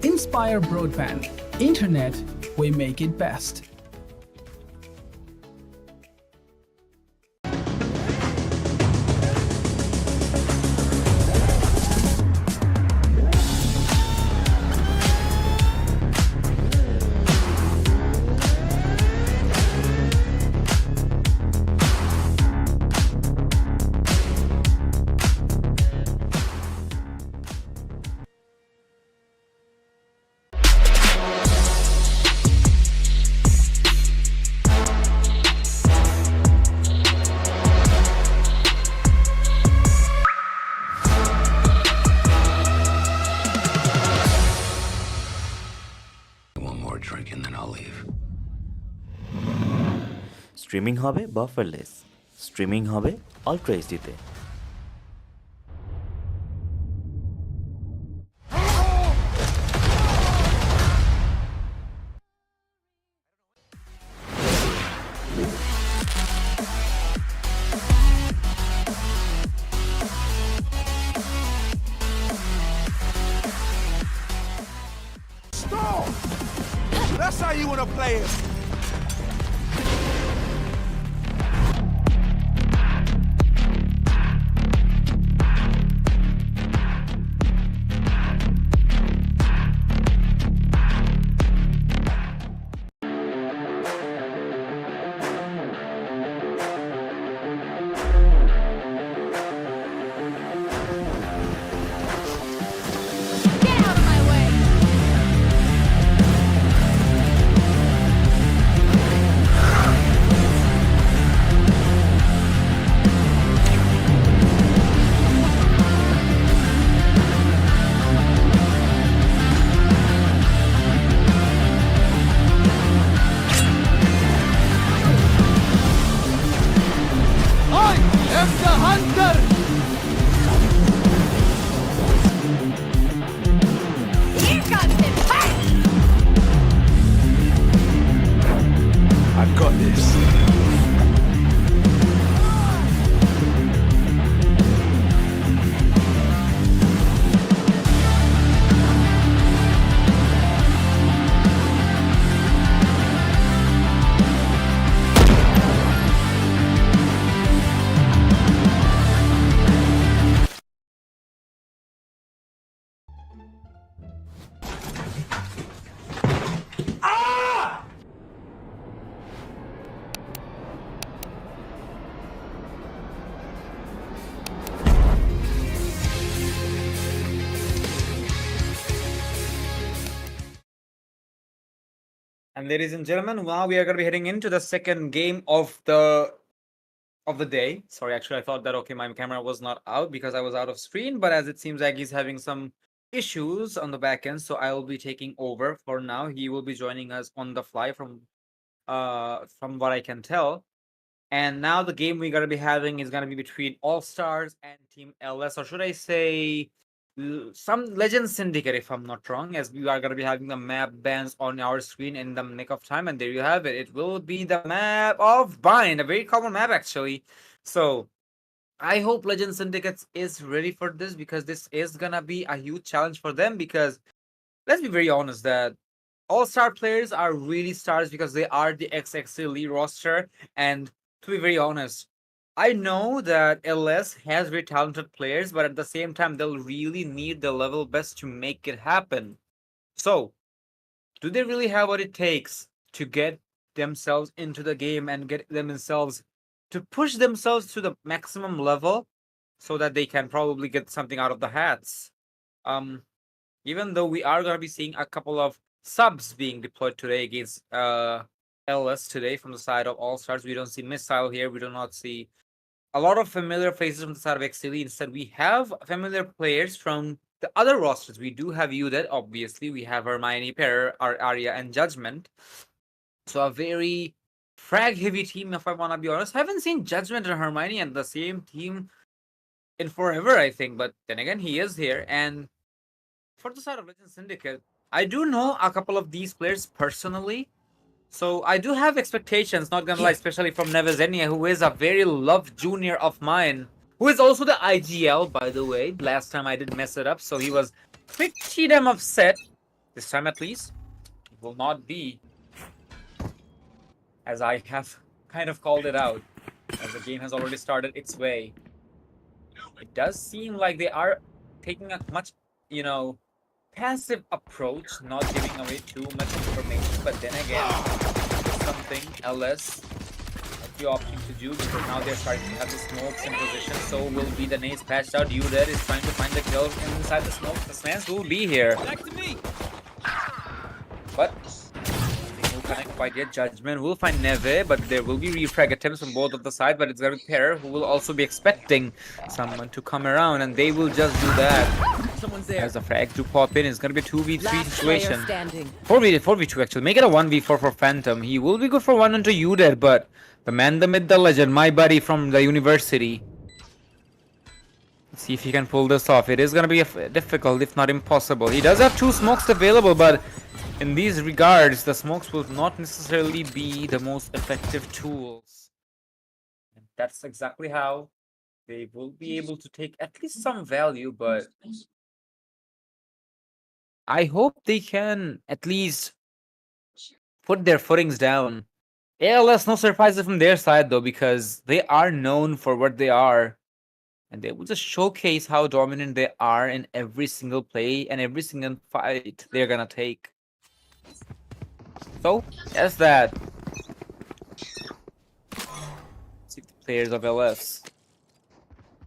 Inspire Broadband. Internet, we make it best. Streaming হবে বাফারলেস, streaming হবে ultra এইচডিতে। Stall! That's how you wanna play it. I got this. And ladies and gentlemen, now we are going to be heading into the second game of the day. Sorry, actually, I thought that okay, my camera was not out because I was out of screen, but as it seems like he's having some issues on the back end, so I will be taking over for now. He will be joining us on the fly from what I can tell. And now the game we're gonna be having is gonna be between All Stars and Team LS, or should I say some Legend Syndicate, if I'm not wrong, as we are going to be having the map bans on our screen in the nick of time. And there you have it. It will be the map of Bind, a very common map, actually. So I hope Legend Syndicate is ready for this, because this is going to be a huge challenge for them. Because let's be very honest that all-star players are really stars because they are the XXL lead roster. And to be very honest, I know that LS has very talented players, but at the same time, they'll really need the level best to make it happen. So, do they really have what it takes to get themselves into the game and get themselves to push themselves to the maximum level so that they can probably get something out of the hats? Even though we are going to be seeing a couple of subs being deployed today against LS today from the side of All Stars. We don't see Missile here. We do not see a lot of familiar faces from the side of XLE. Instead, we have familiar players from the other rosters. We do have Udet, obviously. We have Hermione, Pair, Arya, and Judgment. So a very frag-heavy team, if I want to be honest. I haven't seen Judgment and Hermione and the same team in forever, I think. But then again, he is here. And for the side of Legend Syndicate, I do know a couple of these players personally. So I do have expectations, not gonna lie, especially from Nevezenia, who is a very loved junior of mine, who is also the IGL, by the way. Last time I did mess it up, so he was pretty damn upset. This time at least, it will not be, as I have kind of called it out, as the game has already started its way. It does seem like they are taking a much, passive approach, not giving away too much information, but then again, it's something LS might be opting to do, because now they're starting to have the smokes in position. So will be the nades patched out. Udet is trying to find the kill inside the smoke. The slams will be here, but they will connect quite yet. Judgment will find Neve, but there will be refrag attempts from both of the side, but it's gonna be Pair who will also be expecting someone to come around, and they will just do that. Someone's there. As a frag to pop in, it's gonna be a 2v3 Last player situation. standing. 4v2 actually. Make it a 1v4 for Phantom. He will be good for 1 into Udet, but the man, the myth, the legend, my buddy from the university. Let's see if he can pull this off. It is gonna be difficult, if not impossible. He does have 2 smokes available, but in these regards, the smokes will not necessarily be the most effective tools. And that's exactly how they will be able to take at least some value, but I hope they can at least put their footings down. ALS, no surprises from their side though, because they are known for what they are. And they will just showcase how dominant they are in every single play and every single fight they're gonna take. So, that's that. Let's see if the players of LS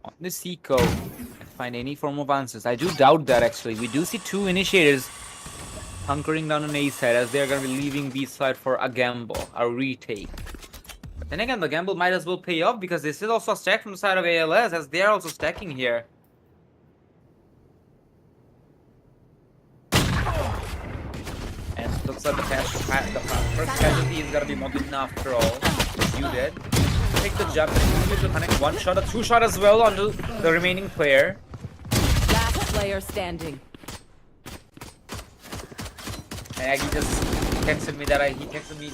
on the Seco and find any form of answers. I do doubt that actually. We do see 2 initiators hunkering down on A side, as they're gonna be leaving B side for a gamble, a retake. But then again, the gamble might as well pay off, because this is also a stack from the side of ALS, as they are also stacking here. And it looks like the first casualty is gonna be Modena after all. You did. Take the jump and to connect 1 shot, a 2 shot as well onto the remaining player. Last player standing. And Aggie just texted me that he texted me.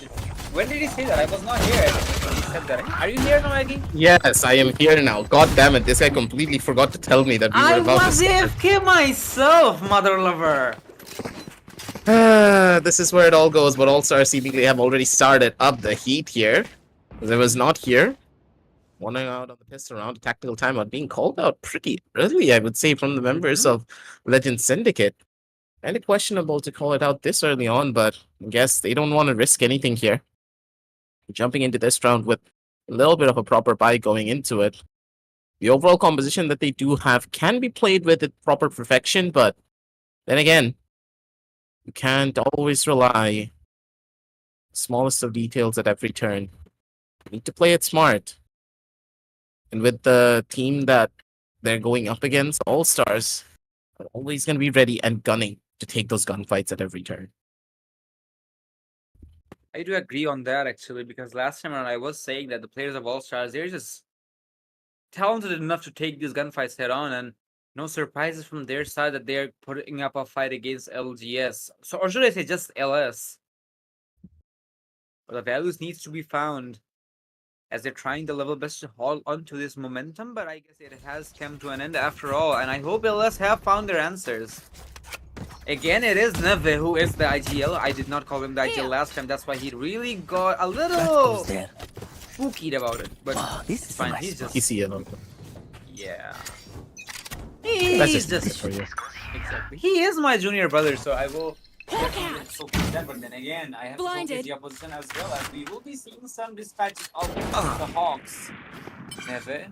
When did he say that? I was not here. He said that. Are you here now, Aggie? Yes, I am here now. God damn it, this guy completely forgot to tell me that we were about to start. I was AFK myself, mother lover. This is where it all goes, but All Stars seemingly have already started up the heat here. Because I was not here. One out on the pistol round, a tactical timeout being called out pretty early, I would say, from the members of Legend Syndicate. Kind of questionable to call it out this early on, but I guess they don't want to risk anything here. Jumping into this round with a little bit of a proper buy going into it. The overall composition that they do have can be played with at proper perfection, but then again, you can't always rely smallest of details at every turn. You need to play it smart. And with the team that they're going up against, All Stars are always going to be ready and gunning to take those gunfights at every turn. I do agree on that actually, because last time around I was saying that the players of All Stars, they're just talented enough to take these gunfights head on, and no surprises from their side that they're putting up a fight against LGS. So, or should I say just LS? But the values needs to be found, as they're trying the level best to hold onto this momentum, but I guess it has come to an end after all, and I hope LS have found their answers. Again, it is Neve who is the IGL. I did not call him the IGL last time, that's why he really got a little spooky about it. But it's fine, he's just... Yeah. That's just for you. Exactly. He is my junior brother, so I will definitely focus that. But then again, I have to focus the opposition as well, as we will be seeing some dispatches of the Hawks. Neve,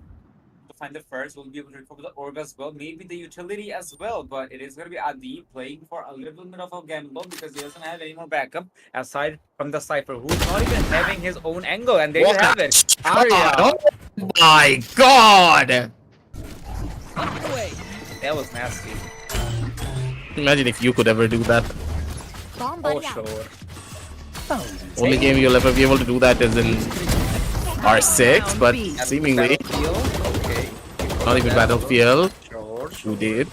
the find the first, will be able to recover the orb as well, maybe the utility as well, but it is going to be Adi playing for a little bit of a gamble because he doesn't have any more backup aside from the Cypher, who's not even having his own angle, and there you have it. Arya. Oh my god! That was nasty. Imagine if you could ever do that. Oh, sure. Only game you'll ever be able to do that is in R6, but seemingly Okay. not even Battlefield. Sure. Udid.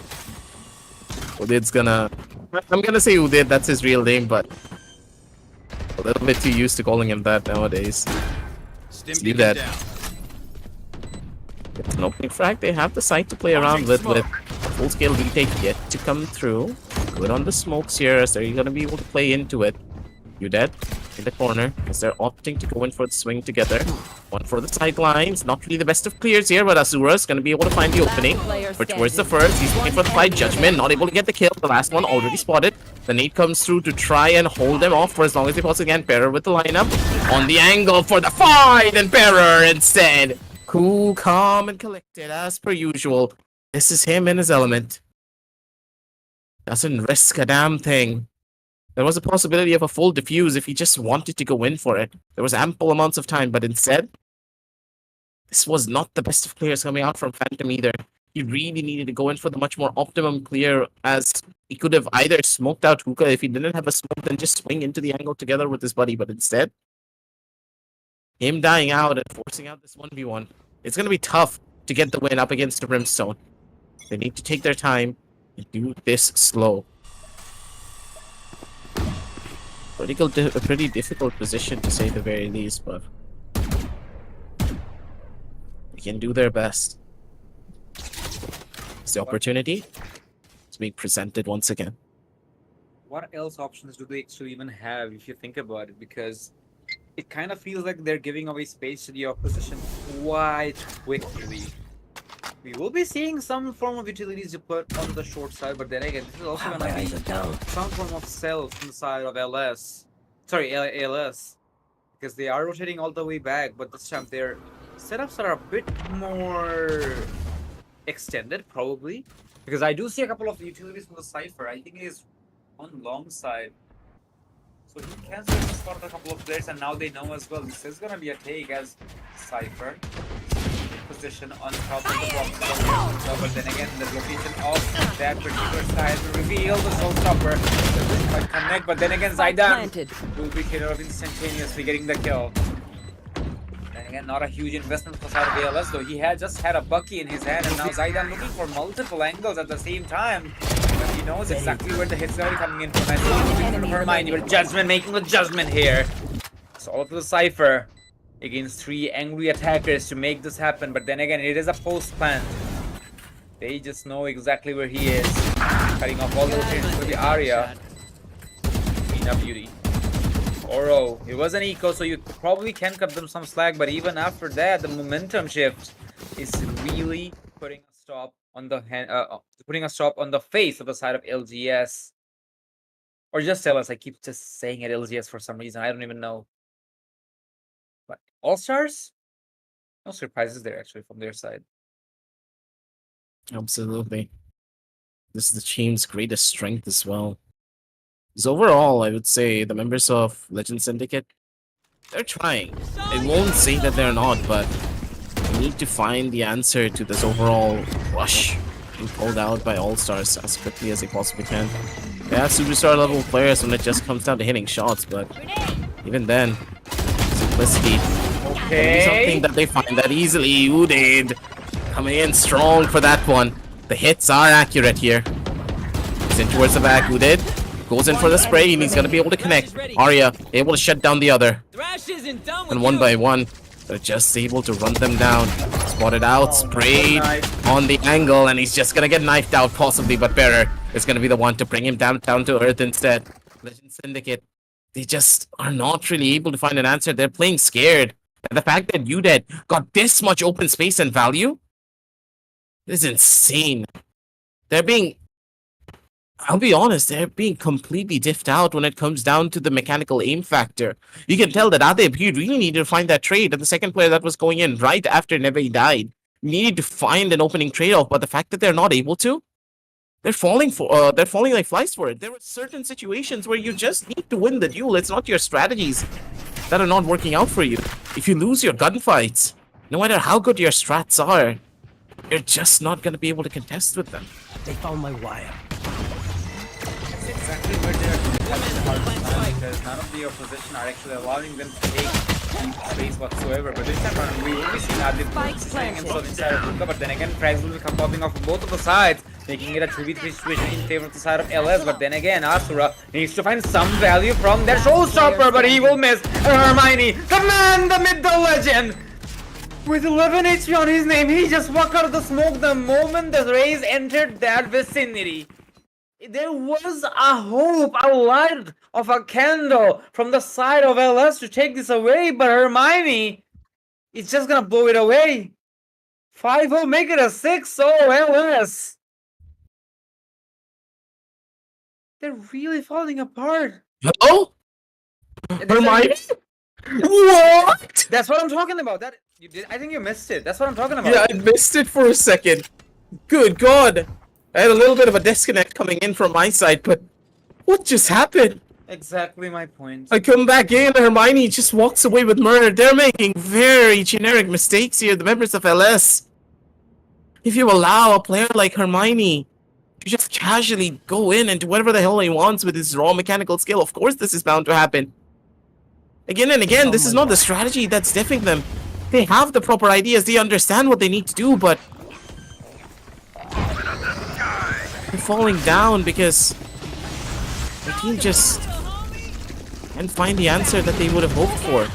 Udid's gonna... I'm gonna say Udid, that's his real name, but a little bit too used to calling him that nowadays. Leave that. It's an opening frag. They have the site to play around with full scale retake yet to come through. Good on the smokes here, so you're gonna be able to play into it. You dead in the corner as they're opting to go in for the swing together. One for the sidelines. Not really the best of clears here, but Asura's gonna be able to find the opening. But towards the first, he's looking for the fight. Judgment not able to get the kill. The last one already spotted. The nade comes through to try and hold them off for as long as they possibly can. Perrer with the lineup on the angle for the fight, and Perrer instead. Cool, calm, and collected as per usual. This is him in his element. Doesn't risk a damn thing. There was a possibility of a full defuse if he just wanted to go in for it. There was ample amounts of time, but instead, this was not the best of players coming out from Phantom either. He really needed to go in for the much more optimum clear, as he could have either smoked out Hookah. If he didn't have a smoke, then just swing into the angle together with his buddy, but instead, him dying out and forcing out this 1v1. It's going to be tough to get the win up against the Brimstone. They need to take their time and do this slow. A pretty difficult position to say the very least, but they can do their best. It's the opportunity. It's being presented once again. What else options do they actually even have if you think about it? Because it kind of feels like they're giving away space to the opposition quite quickly. We will be seeing some form of utilities to put on the short side, but then again, this is also going to be some form of cell from the side of LS. Sorry, ALS. Because they are rotating all the way back, but this time their setups are a bit more extended, probably. Because I do see a couple of utilities from the Cypher. I think it is on long side. So he can certainly spot a couple of players, and now they know as well. This is going to be a take as Cypher position on top of the box. But then again, the location of that particular side will reveal the showstopper. Doesn't quite connect, but then again, Zaidan will be killed off instantaneously, getting the kill. And again, not a huge investment for the side of ALS, though. He had just had a Bucky in his hand, and now Zaidan looking for multiple angles at the same time. But he knows exactly where the hits are coming in from. And Hermione, but Judgment making the judgment here. So all to the Cypher against 3 angry attackers to make this happen, but then again, it is a post plant. They just know exactly where he is. Cutting off all the rotations for the Arya. Mina Beauty. Oro. It was an eco, so you probably can cut them some slack, but even after that, the momentum shift is really putting a stop on the face of the side of LGS. Or just LS. I keep just saying it LGS for some reason. I don't even know. But All-Stars? No surprises there actually from their side. Absolutely. This is the team's greatest strength as well. Because overall, I would say the members of Legend Syndicate, they're trying. I won't say that they're not, but they need to find the answer to this overall rush being pulled out by All-Stars as quickly as they possibly can. They have superstar level players when it just comes down to hitting shots, but even then, simplicity. Okay. Something that they find that easily. Udid coming in strong for that one. The hits are accurate here. He's in towards the back. Udid goes in for the spray, and he's going to be able to connect. Arya able to shut down the other. And one by one, they're just able to run them down. Spotted out, sprayed on the angle, and he's just going to get knifed out possibly, but Perrer is going to be the one to bring him down to earth instead. Legend Syndicate, they just are not really able to find an answer. They're playing scared. And the fact that Udid got this much open space and value is insane. They're being, I'll be honest, they're being completely diffed out when it comes down to the mechanical aim factor. You can tell that Adib, he really needed to find that trade, and the second player that was going in right after Neve died. need to find an opening trade-off, but the fact that they're not able to, they're falling like flies for it. There are certain situations where you just need to win the duel. It's not your strategies that are not working out for you. If you lose your gunfights, no matter how good your strats are, you're just not going to be able to contest with them. They found my wire. That's exactly where they're having a hard time, because none of the opposition are actually allowing them to take deep space whatsoever. But this time around, we will be seeing Adit staying himself inside of Hookah, but then again, frags will come popping off both of the sides, making it a 2v3 situation in favor of the side of LS. But then again, Asura needs to find some value from that showstopper, but he will miss. Hermione, the man, the myth, the legend! With 11 HP on his name, he just walked out of the smoke the moment the rays entered that vicinity. There was a hope, a light of a candle from the side of LS to take this away, but Hermione is just gonna blow it away. 5-0, make it a 6-0 LS. They're really falling apart. Hello? Hermione? What? That's what I'm talking about. That you did. I think you missed it. That's what I'm talking about. Yeah, I missed it for a second. Good God. I had a little bit of a disconnect coming in from my side, but what just happened? Exactly my point. I come back in, Hermione just walks away with murder. They're making very generic mistakes here, the members of LS. If you allow a player like Hermione to just casually go in and do whatever the hell he wants with his raw mechanical skill, of course this is bound to happen. Again and again, this is not the strategy that's diffing them. They have the proper ideas, they understand what they need to do, but they're falling down because the team just can't find the answer that they would have hoped for.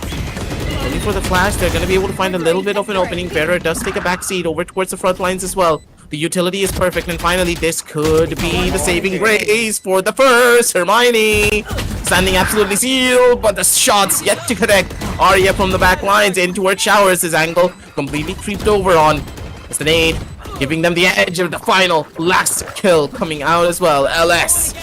Only for the flash, they're going to be able to find a little bit of an opening. Bearer does take a backseat over towards the front lines as well. The utility is perfect, and finally this could be the saving grace for the first. Hermione standing absolutely sealed, but the shots yet to connect. Arya from the back lines in towards Showers. His angle completely creeped over on. It's the nade, giving them the edge of the final last kill coming out as well. LS,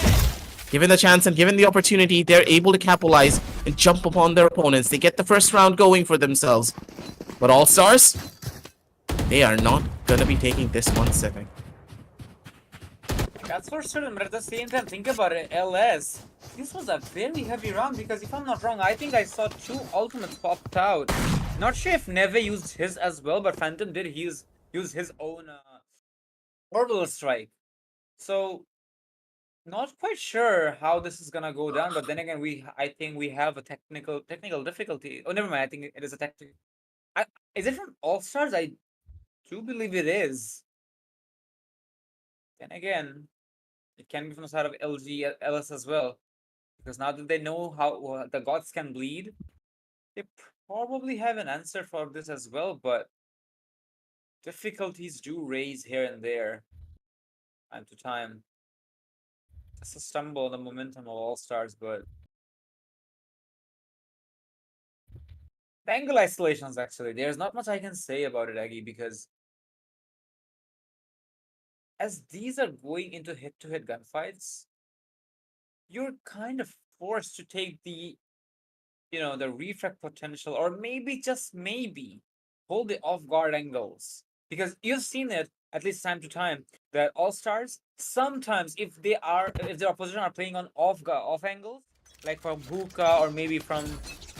given the chance and given the opportunity, they're able to capitalize and jump upon their opponents. They get the first round going for themselves. But All Stars, they are not gonna be taking this 1-7. That's for certain, but at the same time, think about it, LS. This was a very heavy round because if I'm not wrong, I think I saw 2 ultimates popped out. Not sure if Neve used his as well, but Phantom did use his own orbital strike. So not quite sure how this is gonna go down, but then again, I think we have a technical difficulty. Oh, never mind. I think it is a tactical. Is it from All Stars? I do believe it is. Then again, it can be from the side of LG LS as well, because now that they know how the gods can bleed, they probably have an answer for this as well. But difficulties do raise here and there, time to time. Just a stumble on the momentum of All Stars, but the angle isolations, actually, there's not much I can say about it, Aggie, because as these are going into head-to-head gunfights, you're kind of forced to take the, the refract potential, or maybe, just maybe, hold the off-guard angles. Because you've seen it, at least time to time, that All Stars, sometimes if their opposition are playing on off angles, like from hookah or maybe from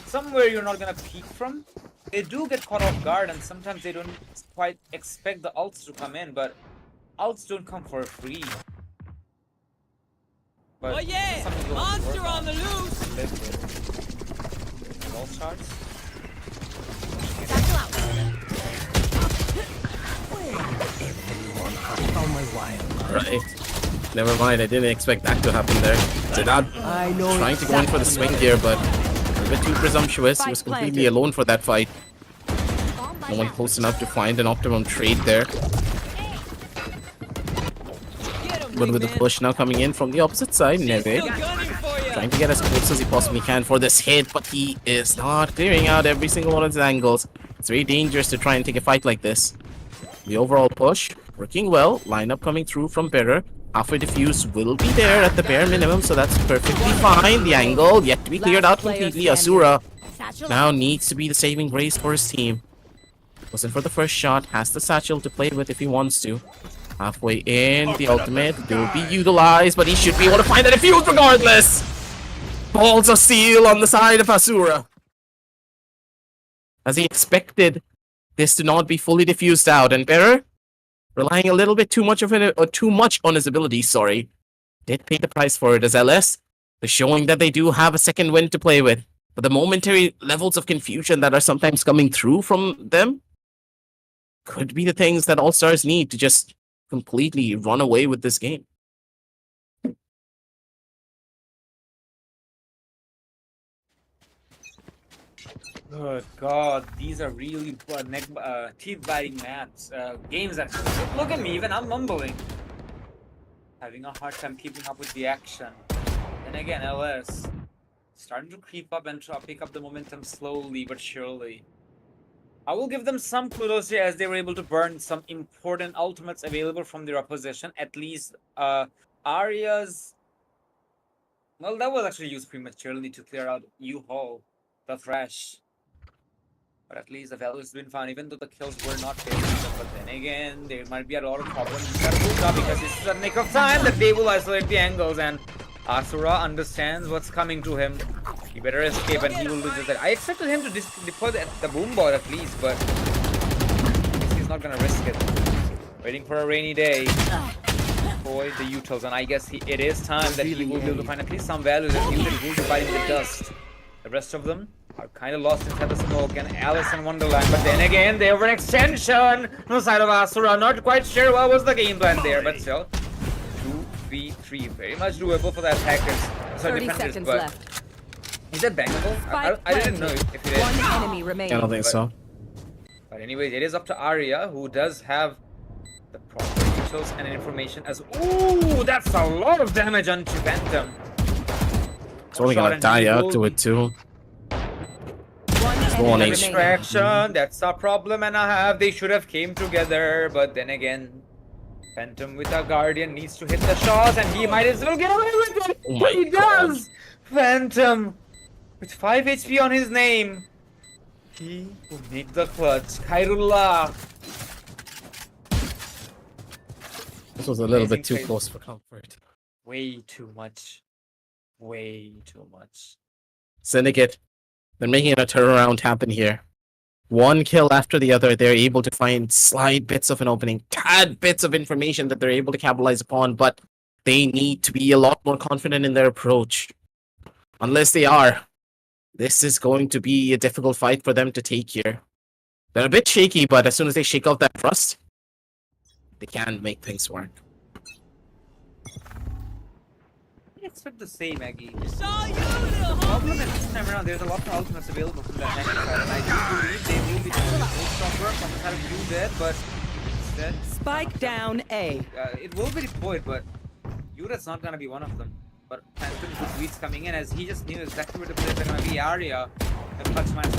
somewhere you're not gonna peek from, they do get caught off guard, and sometimes they don't quite expect the ults to come in, but ults don't come for free. But Oh yeah! Monster on the loose! All Stars. Right. Never mind, I didn't expect that to happen there. Zidane trying to go in for the swing here, but a bit too presumptuous. He was completely alone for that fight. No one close enough to find an optimum trade there. But with the push now coming in from the opposite side, Neve trying to get as close as he possibly can for this hit, but he is not clearing out every single one of his angles. It's very dangerous to try and take a fight like this. The overall push working well. Lineup coming through from Bearer. Halfway diffuse will be there at the bare minimum, so that's perfectly fine. The angle yet to be cleared out completely. Asura now needs to be the saving grace for his team. Goes in for the first shot. Has the satchel to play with if he wants to. Halfway in, the ultimate will be utilized, but he should be able to find the defuse regardless. Balls of steel on the side of Asura. As he expected this to not be fully diffused out, and Bearer, relying a little bit too much on his ability, did pay the price for it as LS. They're showing that they do have a second wind to play with, but the momentary levels of confusion that are sometimes coming through from them could be the things that All-Stars need to just completely run away with this game. Good God, these are really teeth-biting maps. Games that look at me, even I'm mumbling. Having a hard time keeping up with the action. And again, LS starting to creep up and try to pick up the momentum slowly but surely. I will give them some kudos here as they were able to burn some important ultimates available from their opposition. At least Arya's... Well, that was actually used prematurely to clear out U-Haul, the Thresh. But at least the value has been found, even though the kills were not favorable. But then again, there might be a lot of problems because this is a nick of time that they will isolate the angles, and Asura understands what's coming to him. He better escape and he will lose it. I expected him to deploy the boom bot at least, but he's not gonna risk it. Waiting for a rainy day. Avoid the utils, and I guess it is time that he will be able to find at least some values and he will be biting the dust. The rest of them are kind of lost inside the smoke and Alice in Wonderland, but then again, they were an extension on the side of Asura. Not quite sure what was the game plan there, but still. 2v3, very much doable for the attackers. 30 seconds left. Is that bangable? I didn't know if it is. One enemy remaining. I don't think so. But anyways, it is up to Arya, who does have the proper details and information as... Ooh, that's a lot of damage onto Phantom. It's only gonna die out to it too. One distraction, that's a problem and a half. They should have came together, but then again, Phantom with a Guardian needs to hit the shots and he might as well get away with it. Oh my he does! Phantom with 5 HP on his name. He will make the clutch. Khairullah. This was a little bit too close for comfort. Way too much. Way too much. Syndicate, they're making a turnaround happen here. One kill after the other, they're able to find slight bits of an opening, tad bits of information that they're able to capitalize upon, but they need to be a lot more confident in their approach. Unless they are, this is going to be a difficult fight for them to take here. They're a bit shaky, but as soon as they shake off that rust, they can make things work. I expect the same, Maggie. Saw you, The little problem is this time around, there's a lot of ultimates available from the attack side, and I do believe they will be doing most strong work on the side of you dead, but instead... Spike down A. It will be deployed, but Yura's not gonna be one of them. But Phantom with weeds coming in, as he just knew exactly where the players are gonna be. Arya, the clutch match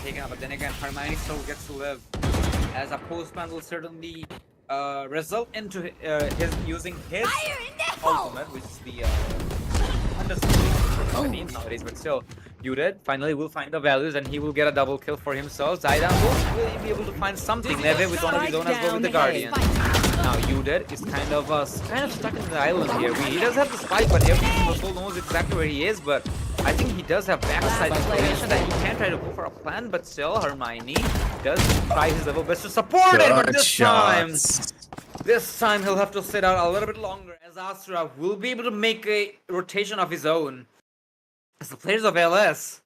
taken up, but then again, Hermione still gets to live. As a postman will certainly result into his using his ultimate, which is the understanding nowadays, but still, Uded finally will find the values and he will get a double kill for himself. Zaidan will be able to find something. Neve with one of his own as well with the Guardian. Now Uded is kind of stuck in the island here. He does have the spike, but every soul knows exactly where he is, but I think he does have backside information that he can try to go for a plan, but still Hermione does try his level best to support it, but this time he'll have to sit out a little bit longer as Asura will be able to make a rotation of his own. As the players of LS,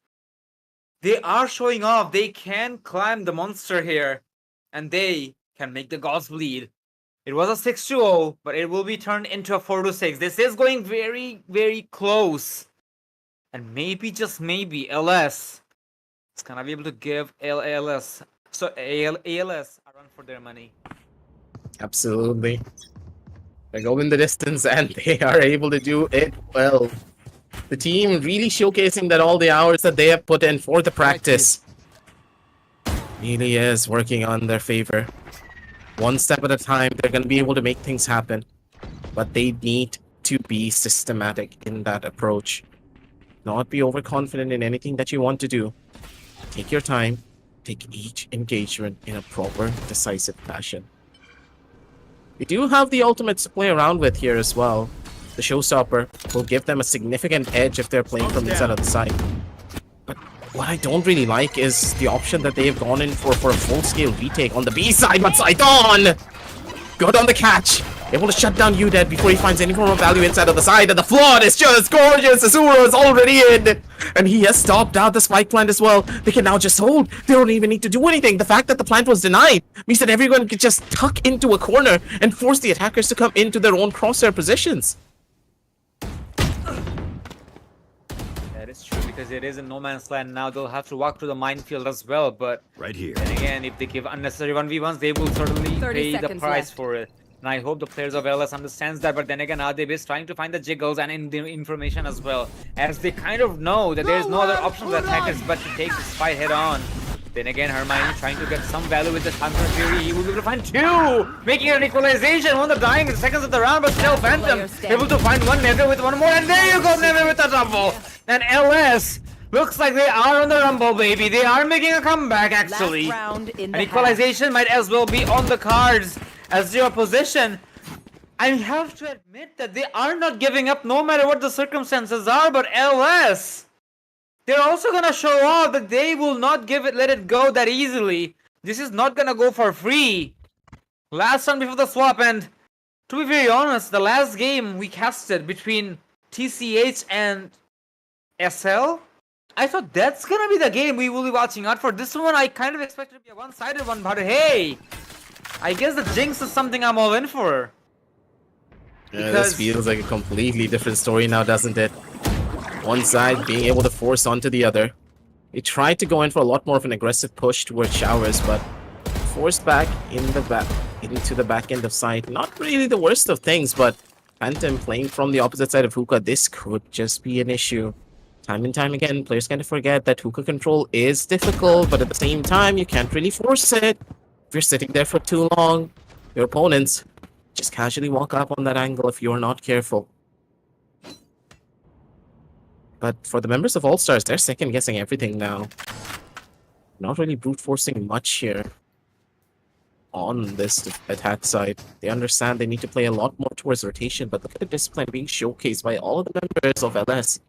they are showing off. They can climb the monster here and they can make the gods bleed. It was a 6-0, but it will be turned into a 4-6. This is going very, very close. And maybe, just maybe, LS is gonna be able to give ALS a run for their money. Absolutely. They go in the distance and they are able to do it well. The team really showcasing that all the hours that they have put in for the practice really is working on their favor. One step at a time, they're going to be able to make things happen. But they need to be systematic in that approach. Not be overconfident in anything that you want to do. Take your time. take each engagement in a proper, decisive fashion. We do have the ultimates to play around with here as well. The showstopper will give them a significant edge if they're playing from inside of the side. But what I don't really like is the option that they have gone in for a full-scale retake on the B side, but Saiton! Good on the catch! Able to shut down Udead before he finds any form of value inside of the side, and the flood is just gorgeous! Azura is already in! And he has stopped out the spike plant as well. They can now just hold. They don't even need to do anything. The fact that the plant was denied means that everyone could just tuck into a corner and force the attackers to come into their own crosshair positions. That is true, because it is in no man's land now. They'll have to walk through the minefield as well, but Right here. then again, if they give unnecessary 1v1s, they will certainly 30 pay the seconds price left. for it. And I hope the players of LS understands that, but then again, Adib is trying to find the jiggles and in the information as well, as they kind of know that there's no other option for attackers but to take this fight head on. Then again, Hermione trying to get some value with the Thunder Fury. He will be able to find two, making an equalization. One of the dying seconds of the round, but still Phantom able to find one Neve with one more, and there you go, Neve with a double. And LS looks like they are on the rumble, baby. They are making a comeback, actually. Last round in the An equalization might as well be on the cards as your opposition. I have to admit that they are not giving up no matter what the circumstances are, but LS, they're also gonna show off that they will not let it go that easily. This is not gonna go for free. Last one before the swap, and to be very honest, the last game we casted between TCH and SL, I thought that's gonna be the game we will be watching out for. This one I kind of expected to be a one-sided one, but hey, I guess the Jinx is something I'm all in for. Yeah, this feels like a completely different story now, doesn't it? One side being able to force onto the other. They tried to go in for a lot more of an aggressive push towards Showers, but forced back into the back end of side. Not really the worst of things, but Phantom playing from the opposite side of Hookah, this could just be an issue. Time and time again, players kind of forget that Hookah control is difficult, but at the same time, you can't really force it. If you're sitting there for too long, your opponents just casually walk up on that angle if you're not careful. But for the members of All Stars, they're second guessing everything now. Not really brute forcing much here on this attack side. They understand they need to play a lot more towards rotation, but look at the discipline being showcased by all of the members of LS.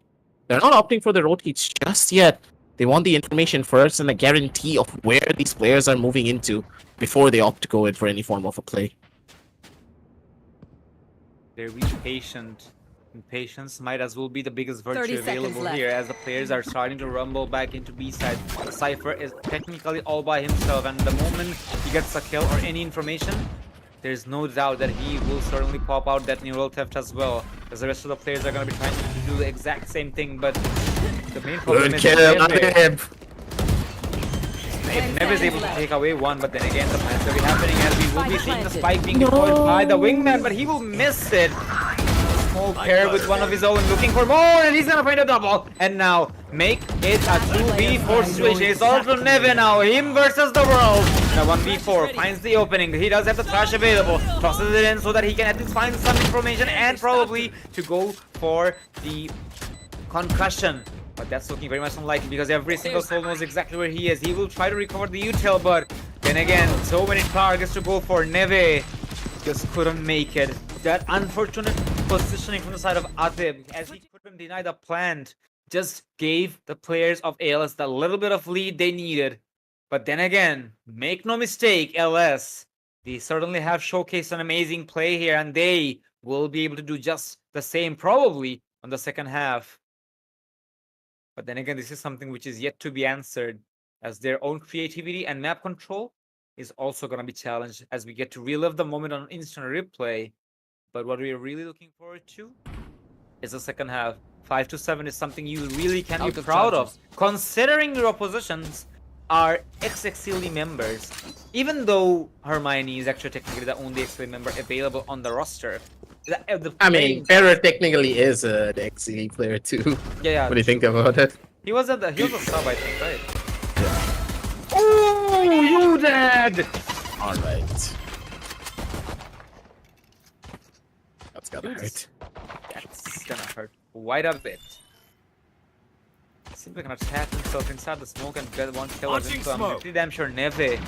They're not opting for the rotates just yet. They want the information first and a guarantee of where these players are moving into before they opt to go in for any form of a play. They're really patient, and patience might as well be the biggest virtue 30 seconds available left. here, as the players are starting to rumble back into B side. Cypher is technically all by himself, and the moment he gets a kill or any information, there's no doubt that he will certainly pop out that neural theft as well, as the rest of the players are going to be trying to do the exact same thing, but the main problem is Neve is able to take away one, but then again the plans will be happening, as we will be seeing the spike being deployed by the wingman, but he will miss it. Small pair with one of his own, looking for more, and he's gonna find a double. And now make it a 2v4 situation. It's all to Neve now, him versus the world. Now 1v4 finds the opening. He does have the trash available, tosses it in so that he can at least find some information and probably to go for the concussion. But that's looking very much unlikely, because every single soul knows exactly where he is. He will try to recover the util, but then again, so many targets to go for. Neve just couldn't make it. That unfortunate positioning from the side of Atib, as he couldn't deny the plant, just gave the players of ALS the little bit of lead they needed. But then again, make no mistake, LS, they certainly have showcased an amazing play here, and they will be able to do just the same probably on the second half. But then again, this is something which is yet to be answered, as their own creativity and map control is also going to be challenged as we get to relive the moment on instant replay. But what we're really looking forward to is the second half. 5-7 is something you really can be proud of, considering your oppositions are ex-Exili members. Even though Hermione is actually technically the only Exili member available on the roster. I mean, Farrah technically is an XE player too. Yeah. What do you think about it? He was a sub, I think, right? Yeah. Oh, you dead! Alright. That's gotta hurt. That's gonna hurt quite a bit. simply gonna tap himself inside the smoke and get one kill. Launching So I'm smoke. pretty damn sure Neve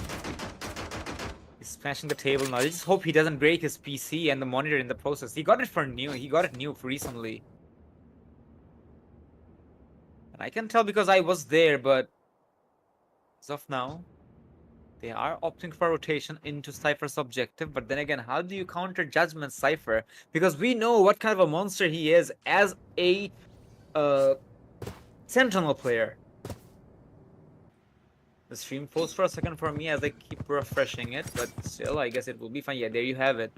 is smashing the table now. I just hope he doesn't break his PC and the monitor in the process. He got it new recently. And I can tell because I was there, but as of now, they are opting for rotation into Cypher's objective. But then again, how do you counter Judgment Cypher? Because we know what kind of a monster he is as a Sentinel player. The stream froze for a second for me as I keep refreshing it, but still, I guess it will be fine. Yeah, there you have it.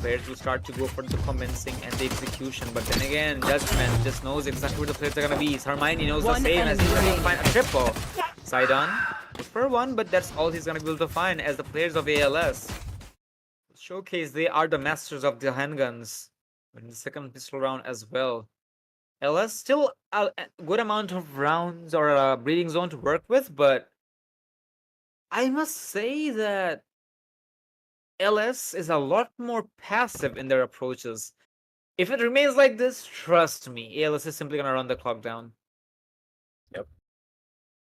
Players will start to go for the commencing and the execution, but then again, Judgment just knows exactly where the players are gonna be. Hermione knows the same as he's gonna find a triple. Sidon, good for one, but that's all he's gonna be able to find as the players of ALS showcase they are the masters of the handguns in the second pistol round as well. LS still a good amount of rounds or a breathing zone to work with, but I must say that LS is a lot more passive in their approaches. If it remains like this, trust me, ALS is simply gonna run the clock down. Yep.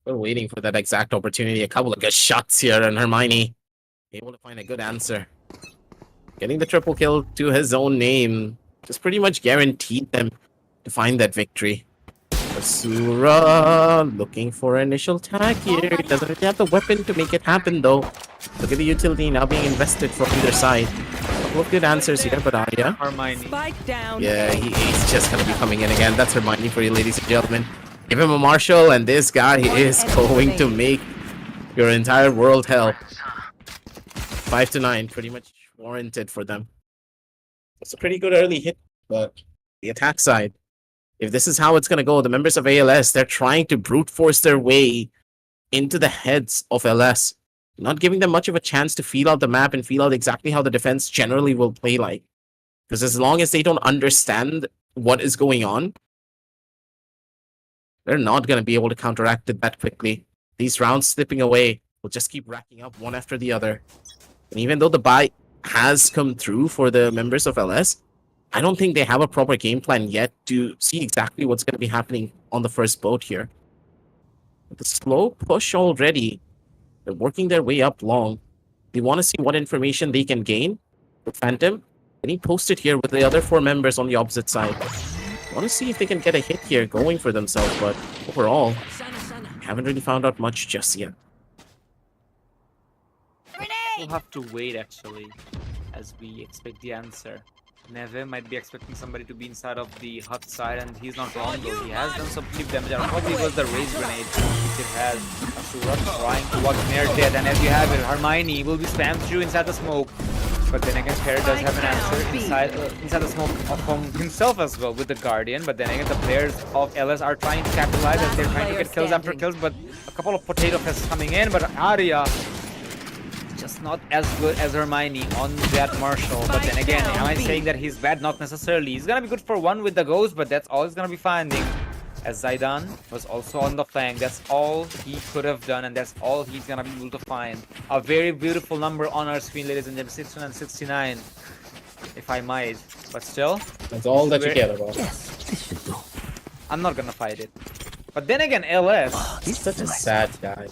We're waiting for that exact opportunity. A couple of good shots here, and Hermione able to find a good answer. Getting the triple kill to his own name just pretty much guaranteed them to find that victory. Asura looking for initial tag here. Doesn't really have the weapon to make it happen though. Look at the utility now being invested from either side. A couple of good answers here, but Arya. Hermione. Spike down. Yeah, he's just gonna be coming in again. That's Hermione for you, ladies and gentlemen. Give him a marshal, and this guy is going to make your entire world hell. 5-9, pretty much warranted for them. It's a pretty good early hit, but the attack side, if this is how it's going to go, the members of ALS, they're trying to brute force their way into the heads of LS, not giving them much of a chance to feel out the map and feel out exactly how the defense generally will play like. Because as long as they don't understand what is going on, they're not going to be able to counteract it that quickly. These rounds slipping away will just keep racking up one after the other. And even though the buy has come through for the members of LS, I don't think they have a proper game plan yet to see exactly what's going to be happening on the first boat here. With the slow push already, they're working their way up long. They want to see what information they can gain with Phantom. And he posted here with the other 4 members on the opposite side. Want to see if they can get a hit here going for themselves, but overall, haven't really found out much just yet. We'll have to wait actually, as we expect the answer. Neve might be expecting somebody to be inside of the hut side, and he's not wrong though. He has done some flip damage. It probably was the raise grenade which it has. Asura trying to walk near death, and as you have it, Hermione will be spammed through inside the smoke. But then again, Terra does have an answer inside the smoke from himself as well with the Guardian. But then again, the players of LS are trying to capitalize as they're trying to get kills after kills. But a couple of potato fests coming in, but Arya just not as good as Hermione on that Marshall. But then again, am I saying that he's bad? Not necessarily. He's gonna be good for one with the ghost, but that's all he's gonna be finding. As Zaidan was also on the flank, that's all he could have done, and that's all he's gonna be able to find. A very beautiful number on our screen, ladies and gentlemen, 69 and 69, if I might. But still, that's all that you care about. I'm not gonna fight it. But then again, LS. He's such a sad guy.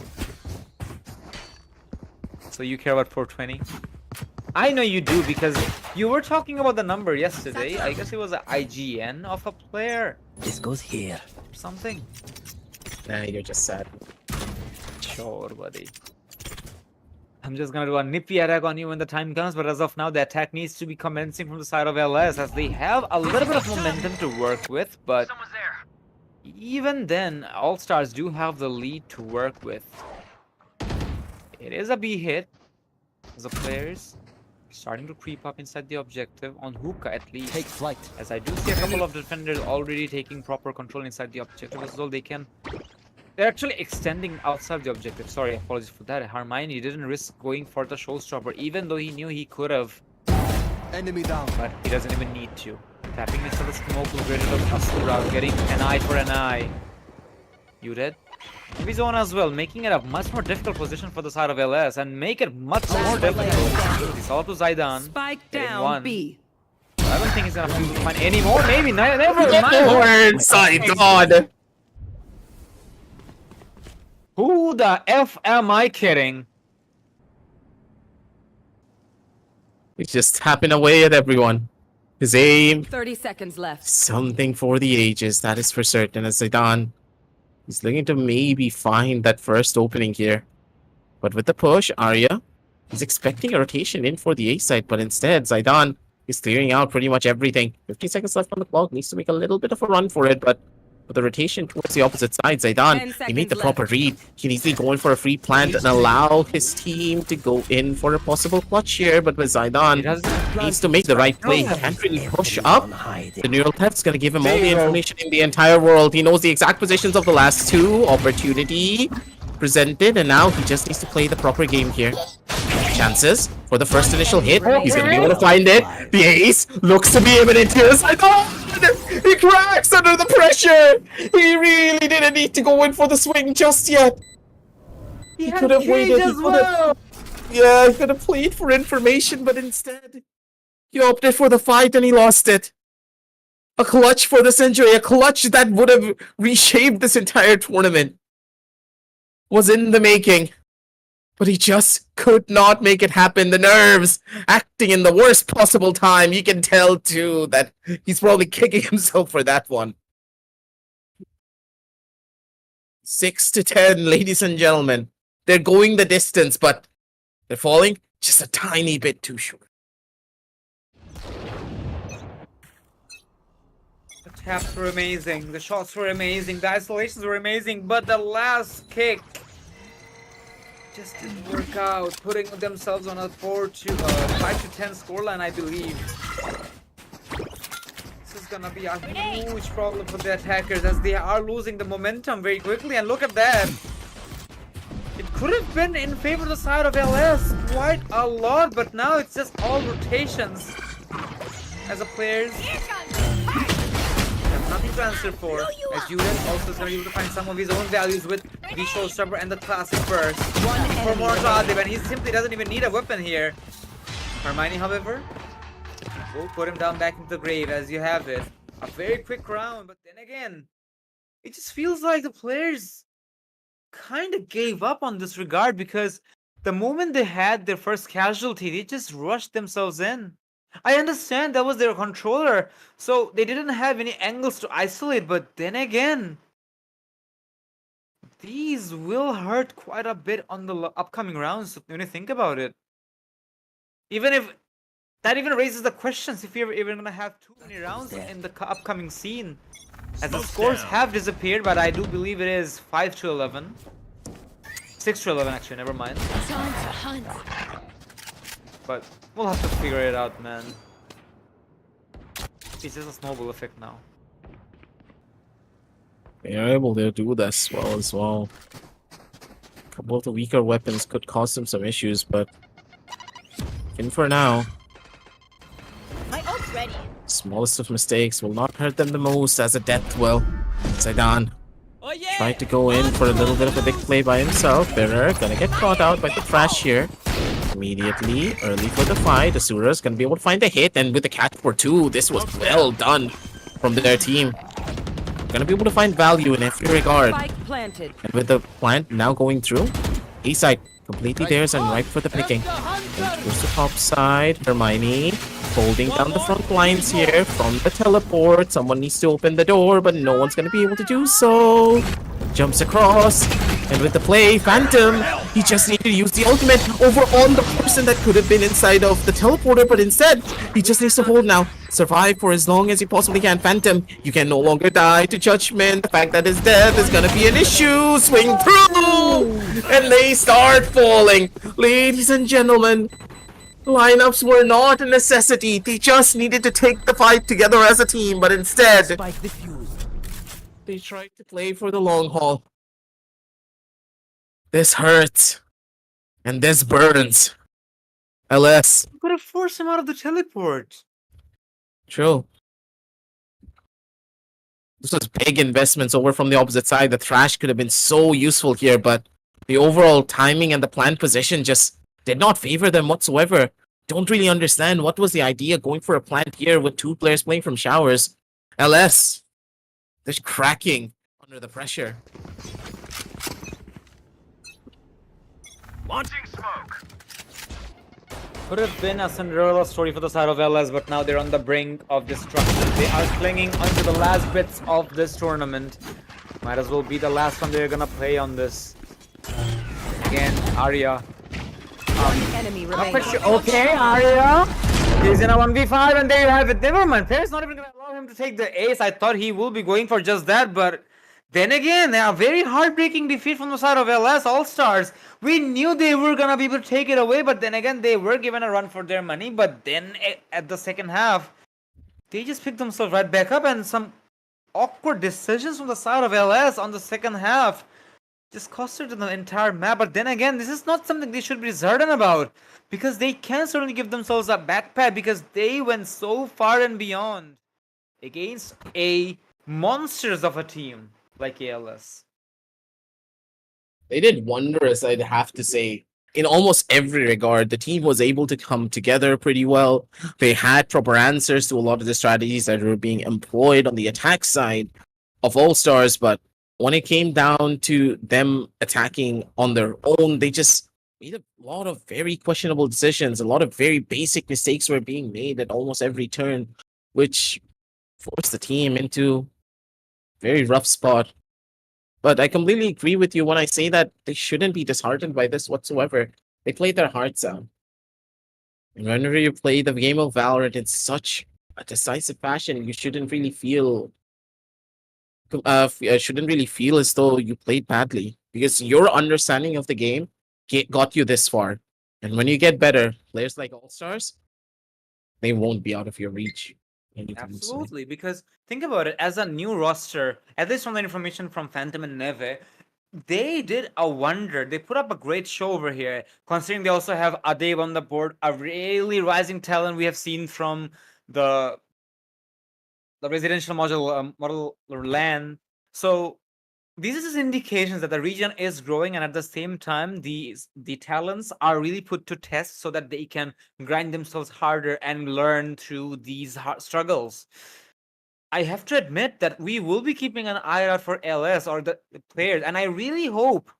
So you care about 420? I know you do, because you were talking about the number yesterday. I guess it was an IGN of a player. This goes here. Something. Nah, you're just sad. Sure, buddy. I'm just gonna do a nippy attack on you when the time comes, but as of now, the attack needs to be commencing from the side of LS, as they have a little bit of momentum to work with, but even then, All-Stars do have the lead to work with. It is a B hit, as the players starting to creep up inside the objective, on Hookah at least. Take flight. As I do see a couple of defenders already taking proper control inside the objective as well. They're actually extending outside the objective. Sorry, apologies for that. Hermione didn't risk going for the showstopper, even though he knew he could have. Enemy down. But he doesn't even need to. Tapping into the smoke will get rid of Asura, getting an eye for an eye. You dead? Maybe zone as well, making it a much more difficult position for the side of LS and make it much more difficult. It's all to Zaidan. Spike Getting down one. B. I don't think he's gonna find any more. Maybe never Lord, Zidane! Who the F am I kidding? He's just tapping away at everyone. His aim, 30 seconds left. something for the ages, that is for certain. As Zidane, he's looking to maybe find that first opening here. But with the push, Arya, he's expecting a rotation in for the A side, but instead, Zidane is clearing out pretty much everything. 15 seconds left on the clock, needs to make a little bit of a run for it, but with the rotation towards the opposite side, Zidane, he made the proper read. He needs to go in for a free plant and allow his team to go in for a possible clutch here, but with Zidane, he needs to make the right play. He can't really push up. The neural theft's gonna give him all the information in the entire world. He knows the exact positions of the last two. Opportunity presented, and now he just needs to play the proper game here. Chances for the first initial hit. He's gonna be able to find it. The ace looks to be imminent here. He cracks under the pressure. He really didn't need to go in for the swing just yet. He could have waited. He could have played for information, but instead he opted for the fight and he lost it. A clutch for the century, a clutch that would have reshaped this entire tournament was in the making. But he just could not make it happen. The nerves acting in the worst possible time. You can tell too that he's probably kicking himself for that one. 6-10, ladies and gentlemen. They're going the distance, but they're falling just a tiny bit too short. The taps were amazing. The shots were amazing. The isolations were amazing. But the last kick just didn't work out, putting themselves on a 5-10 scoreline, I believe. This is gonna be a huge problem for the attackers as they are losing the momentum very quickly. And look at that. It could have been in favor of the side of LS quite a lot, but now it's just all rotations as a players. Nothing to answer for, as Julian also is going to be able to find some of his own values with the showstopper and the classic burst. For more Adib, and he simply doesn't even need a weapon here. Hermione, however, will put him down back into the grave as you have it. A very quick round, but then again, it just feels like the players kind of gave up on this regard because the moment they had their first casualty, they just rushed themselves in. I understand that was their controller, so they didn't have any angles to isolate, but then again, these will hurt quite a bit on the upcoming rounds when you think about it. Even if that even raises the questions if you're even gonna have too many rounds in the upcoming scene, as the scores have disappeared, but I do believe it is 5-11, 6-11 actually. Never mind. Time to hunt. But we'll have to figure it out, man. It's just a snowball effect now. They are able to do this well as well. A couple of the weaker weapons could cause them some issues, but in for now. My ult's ready. Smallest of mistakes will not hurt them the most as a death will. Zidane Oh yeah. tried to go in for a little bit of a big play by himself. Birrer gonna get caught out by the trash here. Immediately, early for the fight, Asura's gonna be able to find a hit, and with the catch for 2, this was well done from their team. Gonna be able to find value in every regard. Spike planted. And with the plant now going through, A side completely theirs and ripe for the picking. And towards the top side, Hermione holding down the front lines here from the teleport. Someone needs to open the door, but no one's gonna be able to do so. Jumps across, and with the play, Phantom, he just needed to use the ultimate over on the person that could have been inside of the teleporter, but instead, he just needs to hold now. Survive for as long as he possibly can. Phantom, you can no longer die to Judgment. The fact that his death is gonna be an issue. Swing through! And they start falling. Ladies and gentlemen, lineups were not a necessity. They just needed to take the fight together as a team, but instead, they tried to play for the long haul. This hurts. And this burns. LS. You could have forced him out of the teleport. True. This was big investments over from the opposite side. The Thrash could have been so useful here, but the overall timing and the planned position just did not favor them whatsoever. don't really understand what was the idea going for a plant here with 2 players playing from showers. LS, they're cracking under the pressure. Launching smoke. Could have been a Cinderella story for the side of LS, but now they're on the brink of destruction. They are clinging onto the last bits of this tournament. Might as well be the last one they're gonna play on this. Again, Arya. Enemy Not quite remaining. sure. Okay, Arya. He's in a 1v5 and there you have it. Never mind. Player's not even gonna allow him to take the ace. I thought he will be going for just that, but then again, a very heartbreaking defeat from the side of LS All-Stars. We knew they were gonna be able to take it away, but then again, they were given a run for their money. But then at the second half, they just picked themselves right back up, and some awkward decisions from the side of LS on the second half just costed them the entire map. But then again, this is not something they should be certain about, because they can certainly give themselves a backpat, because they went so far and beyond against a monsters of a team like ALS. They did wonders, I'd have to say. In almost every regard, the team was able to come together pretty well. They had proper answers to a lot of the strategies that were being employed on the attack side of All Stars, but when it came down to them attacking on their own, they just made a lot of very questionable decisions. A lot of very basic mistakes were being made at almost every turn, which forced the team into a very rough spot. But I completely agree with you when I say that they shouldn't be disheartened by this whatsoever. They played their hearts out. And whenever you play the game of Valorant in such a decisive fashion, you shouldn't really feel as though you played badly, because your understanding of the game got you this far. And when you get better, players like All Stars, they won't be out of your reach. Absolutely, because think about it, as a new roster, at least from the information from Phantom and Neve, they did a wonder. They put up a great show over here, considering they also have Adeb on the board, a really rising talent we have seen from the residential model LAN. So these are indications that the region is growing, and at the same time, the talents are really put to test so that they can grind themselves harder and learn through these hard struggles. I have to admit that we will be keeping an eye out for LS or the players, and I really hope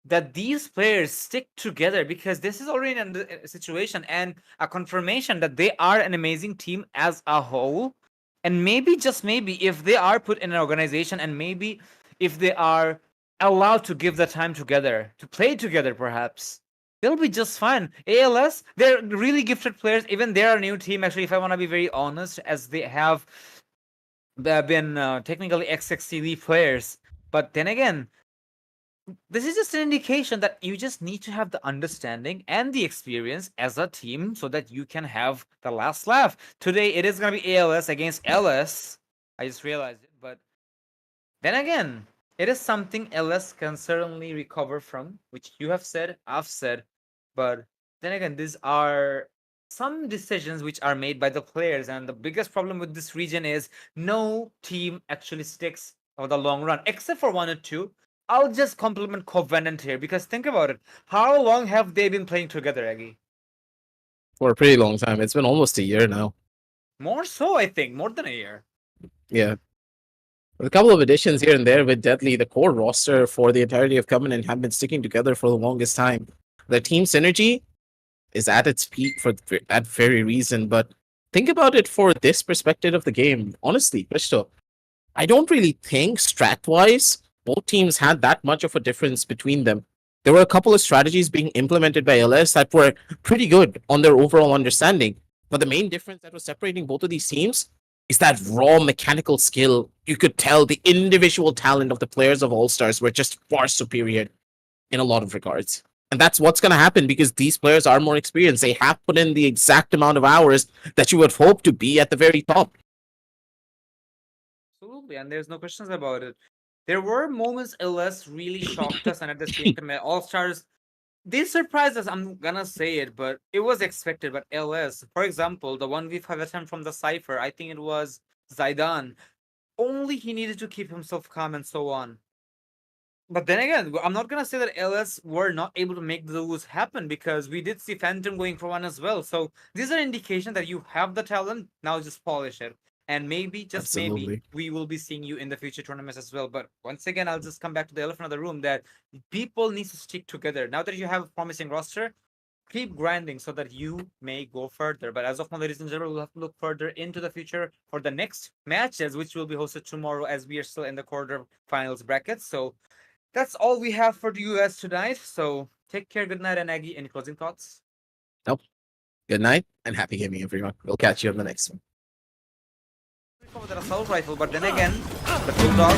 that these players stick together, because this is already a situation and a confirmation that they are an amazing team as a whole. And maybe, just maybe, if they are put in an organization, and maybe if they are allowed to give the time together, to play together perhaps, they'll be just fine. ALS, they're really gifted players. Even they're a new team, actually, if I want to be very honest, as they have been technically XXC League players. But then again, this is just an indication that you just need to have the understanding and the experience as a team so that you can have the last laugh. Today, it is going to be ALS against LS. I just realized it. But then again, it is something LS can certainly recover from, which you have said, I've said. But then again, these are some decisions which are made by the players. And the biggest problem with this region is no team actually sticks for the long run, except for 1 or 2. I'll just compliment Covenant here, because think about it. How long have they been playing together, Aggie? For a pretty long time. It's been almost a year now. More so, I think. More than a year. Yeah. With a couple of additions here and there with Deadly, the core roster for the entirety of Covenant have been sticking together for the longest time. The team synergy is at its peak for that very reason. But think about it for this perspective of the game. Honestly, Kristo, I don't really think strat-wise both teams had that much of a difference between them. There were a couple of strategies being implemented by LS that were pretty good on their overall understanding. But the main difference that was separating both of these teams is that raw mechanical skill. You could tell the individual talent of the players of All Stars were just far superior in a lot of regards. And that's what's going to happen, because these players are more experienced. They have put in the exact amount of hours that you would hope to be at the very top. Absolutely, and there's no questions about it. There were moments LS really shocked us, and at the same time, All Stars, they surprised us. I'm gonna say it, but it was expected. But LS, for example, the 1v5 attempt from the Cypher, I think it was Zaidan. Only he needed to keep himself calm and so on. But then again, I'm not gonna say that LS were not able to make those happen, because we did see Phantom going for one as well. So these are indication that you have the talent. Now just polish it, and maybe, just maybe, Absolutely. we will be seeing you in the future tournaments as well. But once again, I'll just come back to the elephant of the room, that people need to stick together. Now that you have a promising roster, keep grinding so that you may go further. But as of now, ladies and gentlemen, we'll have to look further into the future for the next matches, which will be hosted tomorrow, as we are still in the quarterfinals bracket. So that's all we have for the US tonight. So take care, good night, and Aggie, any closing thoughts? Good night and happy gaming, everyone. We'll catch you on the next one. With that assault rifle, but then again, the Bulldog